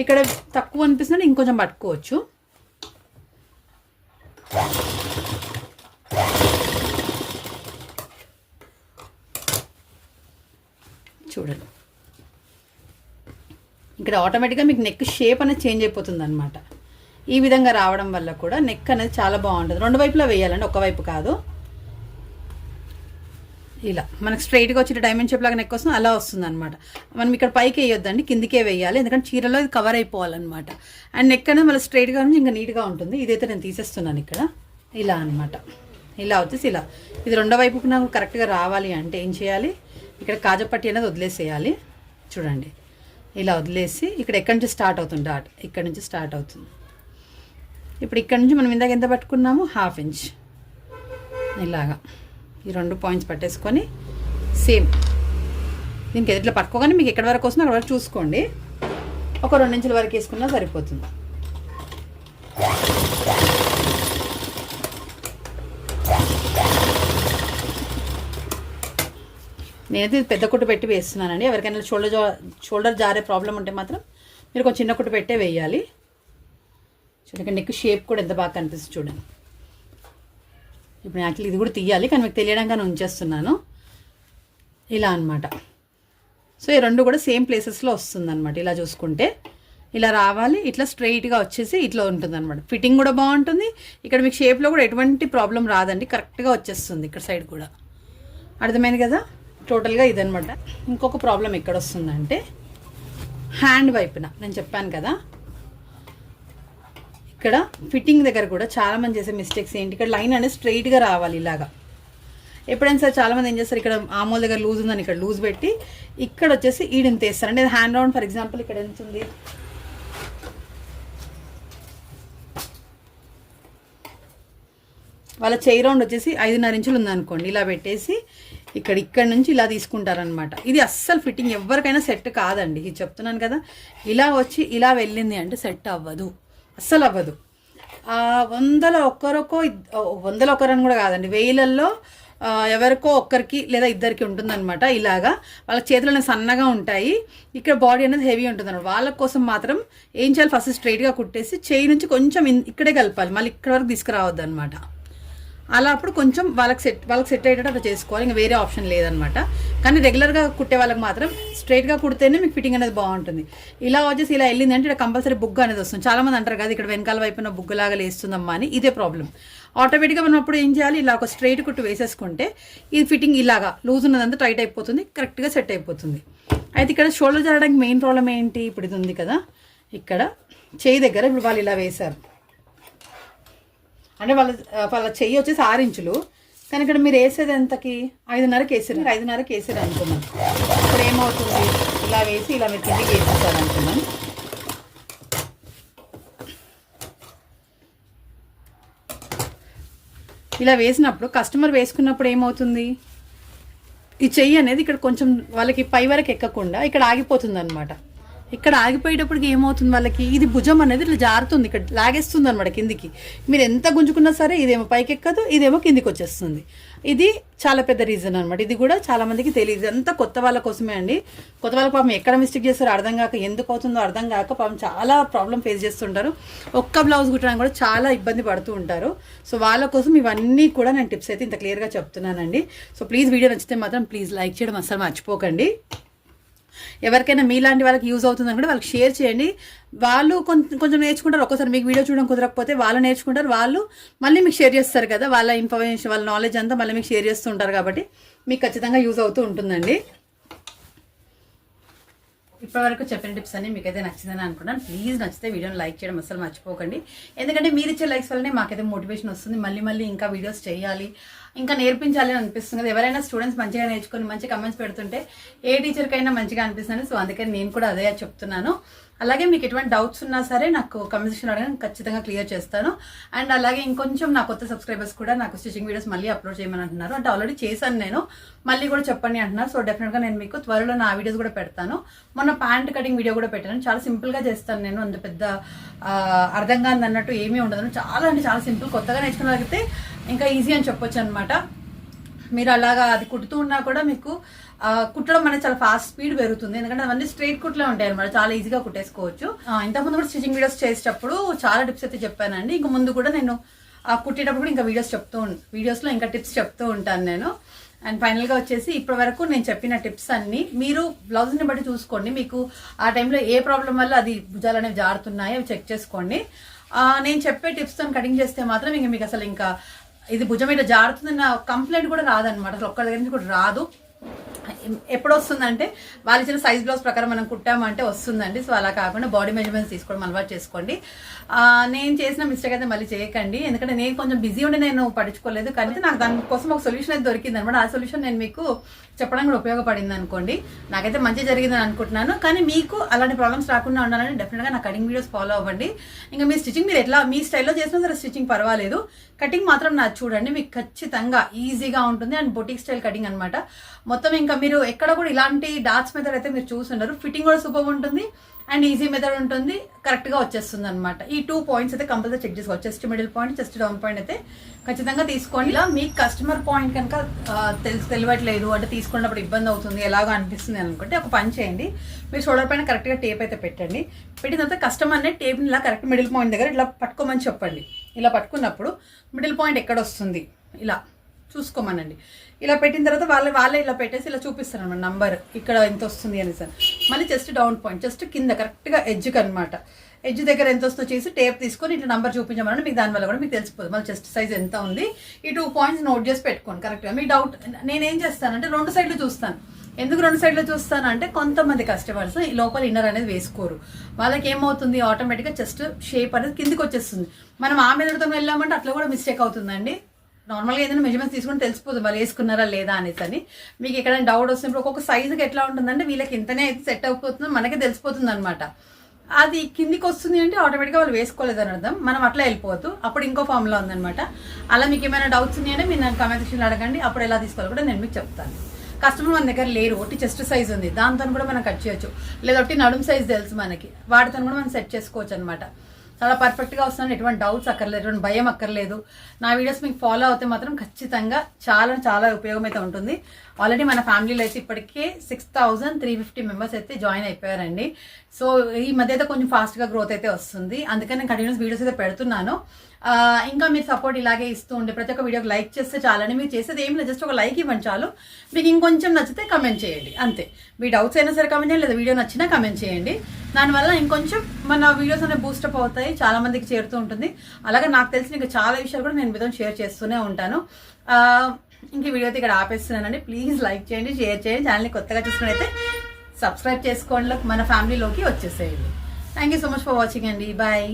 ఇక్కడ తక్కువ అనిపిస్తుంది, ఇంకొంచెం పట్టుకోవచ్చు. చూడండి, ఇక్కడ ఆటోమేటిక్గా మీకు నెక్ షేప్ అనేది చేంజ్ అయిపోతుంది అనమాట. ఈ విధంగా రావడం వల్ల కూడా నెక్ అనేది చాలా బాగుంటుంది. రెండు వైపులా వేయాలండి, ఒకవైపు కాదు. ఇలా మనకు స్ట్రైట్గా వచ్చి డైమండ్ షేప్ లాగా నెక్ వస్తుంది, అలా వస్తుంది అనమాట. మనం ఇక్కడ పైకి వేయొద్దండి, కిందికే వేయాలి, ఎందుకంటే చీరలో ఇది కవర్ అయిపోవాలన్నమాట. అండ్ నెక్ అనేది మళ్ళీ స్ట్రైట్గా నుంచి ఇంకా నీట్గా ఉంటుంది. ఇదైతే నేను తీసేస్తున్నాను ఇక్కడ. ఇలా అనమాట, ఇలా వచ్చేసి ఇలా. ఇది రెండో వైపుకి నాకు కరెక్ట్గా రావాలి అంటే ఏం చేయాలి, ఇక్కడ కాజపట్టి అనేది వదిలేసేయాలి. చూడండి, ఇలా వదిలేసి ఇక్కడ ఎక్కడి నుంచి స్టార్ట్ అవుతుంది డాట్, ఇక్కడ నుంచి స్టార్ట్ అవుతుంది. ఇప్పుడు ఇక్కడ నుంచి మనం ఇందాక ఎంత పట్టుకున్నాము, 1/2 ఇంచ్. ఇలాగా ఈ 2 పాయింట్స్ పట్టేసుకొని సేమ్ దీనికి ఎదుట్లో పట్టుకోగానే మీకు ఎక్కడి వరకు వస్తుందో అక్కడ వరకు చూసుకోండి. ఒక 2 ఇంచుల వరకు వేసుకున్నా సరిపోతుంది. నేనైతే పెద్ద కుట్టు పెట్టి వేస్తున్నానండి. ఎవరికైనా షోల్డర్ జారే ప్రాబ్లం ఉంటే మాత్రం మీరు కొంచెం చిన్న కుట్టు పెట్టే వేయాలి. చూడండి, నెక్ షేప్ కూడా ఎంత బాగా కనిపిస్తుంది చూడండి. ఇప్పుడు యాక్చువల్లీ ఇది కూడా తీయాలి, కానీ మీకు తెలియడానికి నేను ఉంచేస్తున్నాను. ఇలా అనమాట. సో ఈ రెండు కూడా సేమ్ ప్లేసెస్లో వస్తుంది అనమాట. ఇలా చూసుకుంటే ఇలా రావాలి, ఇట్లా స్ట్రైట్గా వచ్చేసి ఇట్లా ఉంటుంది అనమాట. ఫిట్టింగ్ కూడా బాగుంటుంది. ఇక్కడ మీకు షేప్లో కూడా ఎటువంటి ప్రాబ్లం రాదండి, కరెక్ట్గా వచ్చేస్తుంది. ఇక్కడ సైడ్ కూడా అర్థమైంది కదా. టోటల్గా ఇదనమాట. ఇంకొక ప్రాబ్లం ఎక్కడ వస్తుందంటే హ్యాండ్ వైపున నేను చెప్పాను కదా, ఇక్కడ ఫిట్టింగ్ దగ్గర కూడా చాలామంది చేసే మిస్టేక్స్ ఏంటి, ఇక్కడ లైన్ అనేది స్ట్రైట్గా రావాలి ఇలాగా. ఎప్పుడైనా సరే చాలామంది ఏం చేస్తారు, ఇక్కడ ఆమోల్ దగ్గర లూజ్ ఉందని ఇక్కడ లూజ్ పెట్టి ఇక్కడ వచ్చేసి ఈడింత వేస్తారు. అంటే హ్యాండ్ రౌండ్ ఫర్ ఎగ్జాంపుల్ ఇక్కడ ఎంత ఉంది, వాళ్ళ చెయ్యి రౌండ్ వచ్చేసి 5.5 ఇంచులు ఉందనుకోండి, ఇలా పెట్టేసి ఇక్కడ నుంచి ఇలా తీసుకుంటారనమాట. ఇది అస్సలు ఫిట్టింగ్ ఎవరికైనా సెట్ కాదండి, ఇది చెప్తున్నాను కదా. ఇలా వచ్చి ఇలా వెళ్ళింది అంటే సెట్ అవ్వదు, అస్సలు అవ్వదు. 100లో ఒక్కరని కూడా కాదండి, 1000ల్లో ఎవరికో ఒక్కరికి లేదా ఇద్దరికి ఉంటుందన్నమాట. ఇలాగా వాళ్ళ చేతులు సన్నగా ఉంటాయి, ఇక్కడ బాడీ అనేది హెవీ ఉంటుంది అనమాట. వాళ్ళ కోసం మాత్రం ఏం చేయాలి, ఫస్ట్ స్ట్రైట్గా కుట్టేసి చేయి నుంచి కొంచెం ఇక్కడే కలపాలి, మళ్ళీ ఇక్కడ వరకు తీసుకురావద్దు అనమాట. అలా అప్పుడు కొంచెం వాళ్ళకి సెట్ అయ్యేటట్టు అట్లా చేసుకోవాలి, ఇంకా వేరే ఆప్షన్ లేదనమాట. కానీ రెగ్యులర్గా కుట్టే వాళ్ళకి మాత్రం స్ట్రైట్గా కుడితేనే మీకు ఫిట్టింగ్ అనేది బాగుంటుంది. ఇలా వచ్చేసి ఇలా వెళ్ళింది అంటే ఇక్కడ కంపల్సరీ బుగ్గ అనేది వస్తుంది. చాలామంది అంటారు కదా ఇక్కడ వెనకాల వైపున బుగ్గలాగా లేస్తుందమ్మా అని, ఇదే ప్రాబ్లం. ఆటోమేటిక్గా మనం అప్పుడు ఏం చేయాలి, ఇలా ఒక స్ట్రైట్ కుట్టు వేసేసుకుంటే ఇది ఫిట్టింగ్ ఇలాగా లూజ్ ఉన్నదంతా టైట్ అయిపోతుంది, కరెక్ట్గా సెట్ అయిపోతుంది. అయితే ఇక్కడ షోల్డర్ జరగడానికి మెయిన్ ప్రాబ్లం ఏంటి, ఇప్పుడు ఇది ఉంది కదా ఇక్కడ చేయి దగ్గర, ఇప్పుడు వాళ్ళు ఇలా వేశారు అంటే వాళ్ళ చెయ్యి వచ్చేసి 6 ఇంచులు, కానీ ఇక్కడ మీరు వేసేది ఎంతకి 5.5కి వేసారు, 5.5కి వేసారు అనుకున్నాను. ఇప్పుడు ఏమవుతుంది, ఇలా వేసి ఇలా మీరు కిందికి వేసేసారు అనుకున్నాను. ఇలా వేసినప్పుడు కస్టమర్ వేసుకున్నప్పుడు ఏమవుతుంది, ఈ చెయ్యి అనేది ఇక్కడ కొంచెం వాళ్ళకి పై వరకు ఎక్కకుండా ఇక్కడ ఆగిపోతుంది అనమాట. ఇక్కడ ఆగిపోయేటప్పటికి ఏమవుతుంది, వాళ్ళకి ఇది భుజం అనేది ఇట్లా జారుతుంది, ఇక్కడ లాగేస్తుంది అనమాట కిందికి. మీరు ఎంత గుంజుకున్నా సరే ఇదేమో పైకి ఎక్కదు, ఇదేమో కిందికి వచ్చేస్తుంది. ఇది చాలా పెద్ద రీజన్ అనమాట. ఇది కూడా చాలా మందికి తెలియదు, అంతా కొత్త వాళ్ళ కోసమే అండి. కొత్త వాళ్ళకి పాపం ఎక్కడ మిస్టేక్ చేస్తారో అర్థం కాక, ఎందుకు అవుతుందో అర్థం కాక పాపం చాలా ప్రాబ్లం ఫేస్ చేస్తుంటారు. ఒక్క బ్లౌజ్ కుట్టడానికి కూడా చాలా ఇబ్బంది పడుతూ ఉంటారు. సో వాళ్ళ కోసం ఇవన్నీ కూడా నేను టిప్స్ అయితే ఇంత క్లియర్గా చెప్తున్నానండి. సో ప్లీజ్ వీడియో నచ్చితే మాత్రం ప్లీజ్ లైక్ చేయడం అస్సలు మర్చిపోకండి. ఎవరికైనా మీలాంటి వాళ్ళకి యూజ్ అవుతుందని కూడా వాళ్ళకి షేర్ చేయండి. వాళ్ళు కొంచెం నేర్చుకుంటారు. ఒక్కోసారి మీకు వీడియో చూడడం కుదరకపోతే వాళ్ళు నేర్చుకుంటారు, వాళ్ళు మళ్ళీ మీకు షేర్ చేస్తారు కదా, వాళ్ళ ఇన్ఫర్మేషన్ వాళ్ళ నాలెడ్జ్ అంతా మళ్ళీ మీకు షేర్ చేస్తూ ఉంటారు. కాబట్టి మీకు ఖచ్చితంగా యూజ్ అవుతూ ఉంటుందండి. ఇప్పటివరకు చెప్పిన టిప్స్ అన్ని మీకైతే నచ్చిందని అనుకున్నాను. ప్లీజ్ నచ్చితే వీడియోని లైక్ చేయడం అసలు మర్చిపోకండి. ఎందుకంటే మీరు ఇచ్చే లైక్స్ వల్లనే మాకైతే మోటివేషన్ వస్తుంది, మళ్ళీ ఇంకా వీడియోస్ చేయాలి, ఇంకా నేర్పించాలి అని అనిపిస్తుంది. ఎవరైనా స్టూడెంట్స్ మంచిగా నేర్చుకొని మంచి కమెంట్స్ పెడుతుంటే ఏ టీచర్కైనా మంచిగా అనిపిస్తుంది. సో అందుకని నేను కూడా అదే చెప్తున్నాను. అలాగే మీకు ఎటువంటి డౌట్స్ ఉన్నా సరే నాకు కమెంట్ సెక్షన్ అడగండి, ఖచ్చితంగా క్లియర్ చేస్తాను. అండ్ అలాగే ఇంకొంచెం నా కొత్త సబ్స్క్రైబర్స్ కూడా నాకు స్టిచింగ్ వీడియోస్ మళ్ళీ అప్లోడ్ చేయమని అంటున్నారు. అంటే ఆల్రెడీ చేశాను నేను, మళ్ళీ కూడా చెప్పండి అంటున్నారు. సో డెఫినెట్గా నేను మీకు త్వరలో నా వీడియోస్ కూడా పెడతాను. మొన్న ప్యాంట్ కటింగ్ వీడియో కూడా పెట్టాను, చాలా సింపుల్గా చేస్తాను నేను, అంత పెద్ద అర్థం కాదు అన్నట్టు ఏమీ ఉండదు. చాలా అంటే చాలా సింపుల్, కొత్తగా నేర్చుకున్నట్లయితే ఇంకా ఈజీ అని చెప్పొచ్చు అనమాట. మీరు అలాగా అది కుడుతూ ఉన్నా కూడా మీకు కుట్టడం అనేది చాలా ఫాస్ట్ స్పీడ్ పెరుగుతుంది, ఎందుకంటే అవన్నీ స్ట్రైట్ కుట్లే ఉంటాయి అనమాట, చాలా ఈజీగా కుట్టేసుకోవచ్చు. ఇంతకుముందు కూడా స్టిచింగ్ వీడియోస్ చేసేటప్పుడు చాలా టిప్స్ అయితే చెప్పానండి. ఇంక ముందు కూడా నేను కుట్టేటప్పుడు కూడా ఇంకా వీడియోస్లో ఇంకా టిప్స్ చెప్తూ ఉంటాను నేను. అండ్ ఫైనల్గా వచ్చేసి ఇప్పటి వరకు నేను చెప్పిన టిప్స్ అన్ని మీరు బ్లౌజ్ని బట్టి చూసుకోండి, మీకు ఆ టైంలో ఏ ప్రాబ్లం వల్ల అది భుజాలు అనేవి జారుతున్నాయో అవి చెక్ చేసుకోండి. నేను చెప్పే టిప్స్తో కటింగ్ చేస్తే మాత్రం ఇంకా మీకు అసలు ఇంకా ఇది భుజం మీద జారుతుందన్న కంప్లైంట్ కూడా రాదనమాట, అసలు ఒక్కరి దగ్గర నుంచి కూడా రాదు. ఎప్పుడు వస్తుందంటే వాళ్ళు ఇచ్చిన సైజ్ బ్లౌజ్ ప్రకారం మనం కుట్టామంటే వస్తుందండి. సో అలా కాకుండా బాడీ మెజర్మెంట్స్ తీసుకోవడం అలవాటు చేసుకోండి. నేను చేసిన మిస్టేక్ అయితే మళ్ళీ చేయకండి, ఎందుకంటే నేను కొంచెం బిజీ ఉండి నేను పట్టించుకోలేదు, కానీ నాకు దానికోసం ఒక సొల్యూషన్ అయితే దొరికింది అనమాట. ఆ సొల్యూషన్ నేను మీకు చెప్పడానికి కూడా ఉపయోగపడింది అనుకోండి. నాకైతే మంచి జరిగిందని అనుకుంటున్నాను. కానీ మీకు అలాంటి ప్రాబ్లమ్స్ రాకుండా ఉండాలని డెఫినెట్గా నా కటింగ్ వీడియోస్ ఫాలో అవ్వండి. ఇంకా మీ స్టిచింగ్ మీరు ఎట్లా మీ స్టైల్లో చేసినా సరే స్టిచింగ్ పర్వాలేదు, కటింగ్ మాత్రం నాకు చూడండి, మీకు ఖచ్చితంగా ఈజీగా ఉంటుంది. అండ్ బొటిక్ స్టైల్ కటింగ్ అనమాట మొత్తం. ఇంకా మీరు ఎక్కడ కూడా ఇలాంటి డాట్స్ మెథడ్ అయితే మీరు చూసుండరు. ఫిట్టింగ్ కూడా సూపర్ ఉంటుంది అండ్ ఈజీ మెథడ్ ఉంటుంది, కరెక్ట్గా వచ్చేస్తుంది అనమాట. ఈ 2 పాయింట్స్ అయితే కంపల్సరీ చెక్ చేసుకోవాలి, chest middle point, chest down point అయితే ఖచ్చితంగా తీసుకోండి. ఇలా మీకు కస్టమర్ పాయింట్ కనుక తెలియట్లేదు అంటే తీసుకున్నప్పుడు ఇబ్బంది అవుతుంది, ఎలాగో అనిపిస్తుంది అనుకుంటే ఒక పని చేయండి, మీరు షోల్డర్ పైన కరెక్ట్గా టేప్ అయితే పెట్టండి. పెట్టిన తర్వాత కస్టమర్నే టేప్ని ఇలా కరెక్ట్ మిడిల్ పాయింట్ దగ్గర ఇట్లా పట్టుకోమని చెప్పండి. ఇలా పట్టుకున్నప్పుడు మిడిల్ పాయింట్ ఎక్కడ వస్తుంది ఇలా చూసుకోమనండి. ఇలా పెట్టిన తర్వాత వాళ్ళే ఇలా పెట్టేసి ఇలా చూపిస్తారు అనమాట నంబర్ ఇక్కడ ఎంత వస్తుంది అని సార్. మళ్ళీ చెస్ట్ డౌన్ పాయింట్, చెస్ట్ కింద కరెక్ట్గా ఎడ్జ్కి అనమాట, ఎడ్జ్ దగ్గర ఎంత వస్తుందో చేసి టేప్ తీసుకొని ఇట్లా నంబర్ చూపించమని మీకు దానివల్ల కూడా మీకు తెలిసిపోతుంది మళ్ళీ చెస్ట్ సైజ్ ఎంత ఉంది. ఈ 2 పాయింట్స్ నోట్ చేసి పెట్టుకోండి కరెక్ట్గా. మీ డౌట్ నేనేం చేస్తానంటే 2 సైడ్లు చూస్తాను. ఎందుకు 2 సైడ్లు చూస్తాను అంటే కొంతమంది కస్టమర్స్ ఈ లోపల ఇన్నర్ అనేది వేసుకోరు, వాళ్ళకి ఏమవుతుంది ఆటోమేటిక్గా చెస్ట్ షేప్ అనేది కిందికి వచ్చేస్తుంది. మనం ఆ మెథడ్తో వెళ్ళామంటే అట్లా కూడా మిస్టేక్ అవుతుందండి. నార్మల్గా ఏదైనా మెజర్మెంట్స్ తీసుకుని తెలిసిపోతుంది వాళ్ళు వేసుకున్నారా లేదా అనేసి అని. మీకు ఎక్కడైనా డౌట్ వస్తున్నప్పుడు ఒక్కొక్క సైజుకి ఎట్లా ఉంటుందంటే వీళ్ళకి ఇంతనే అయితే సెట్ అయిపోతుందో మనకే తెలిసిపోతుంది అనమాట. అది కిందికి వస్తుంది అంటే ఆటోమేటిక్గా వాళ్ళు వేసుకోలేదని అర్థం. మనం అట్లా వెళ్ళిపోవద్దు. అప్పుడు ఇంకో ఫామ్లో ఉందనమాట. అలా మీకు ఏమైనా డౌట్స్ ఉన్నాయంటే మీరు నాకు కామెంట్ సెక్షన్లో అడగండి. అప్పుడు ఎలా తీసుకోవాలి కూడా నేను మీకు చెప్తాను. కస్టమర్ మన దగ్గర లేరు, ఒట్టి చెస్ట్ సైజ్ ఉంది, దాంతో కూడా మనం కట్ చేయొచ్చు. లేదా ఒట్టి నడుము సైజ్ తెలుసు మనకి, వాటితో కూడా మనం సెట్ చేసుకోవచ్చు అనమాట. చాలా పర్ఫెక్ట్గా వస్తున్నాను, ఎటువంటి డౌట్స్ అక్కర్లేదు, ఎటువంటి భయం అక్కర్లేదు. నా వీడియోస్ మీకు ఫాలో అవుతే మాత్రం ఖచ్చితంగా చాలా చాలా ఉపయోగం అయితే ఉంటుంది. ఆల్రెడీ మన ఫ్యామిలీలో అయితే ఇప్పటికే 6350 మెంబర్స్ అయితే జాయిన్ అయిపోయారండి. సో ఈ మధ్య అయితే కొంచెం ఫాస్ట్గా గ్రోత్ అయితే వస్తుంది. అందుకని నేను కంటిన్యూస్ వీడియోస్ అయితే పెడుతున్నాను. ఇంకా మీరు సపోర్ట్ ఇలాగే ఇస్తూ ఉండే ప్రతి ఒక్క వీడియోకి లైక్ చేస్తే చాలని. మీరు చేసేది ఏం లేదు, జస్ట్ ఒక లైక్ ఇవ్వండి చాలు. మీకు ఇంకొంచెం నచ్చితే కమెంట్ చేయండి అంతే. మీ డౌట్స్ అయినా సరే కమెంట్ చేయండి, లేదా వీడియో నచ్చినా కమెంట్ చేయండి. దానివల్ల ఇంకొంచెం మన వీడియోస్ అనేవి బూస్టప్ అవుతాయి, చాలా మందికి చేరుతూ ఉంటుంది. అలాగే నాకు తెలిసిన ఇంకా చాలా విషయాలు కూడా నేను మీతో షేర్ చేస్తూనే ఉంటాను. ఇంక వీడియో అయితే ఇక్కడ ఆపేస్తున్నానండి. ప్లీజ్ లైక్ చేయండి, షేర్ చేయండి. ఛానల్ని కొత్తగా చూసుకున్నైతే సబ్స్క్రైబ్ చేసుకోండి, మన ఫ్యామిలీలోకి వచ్చేసేయండి. Thank you so much for watching అండి. బాయ్.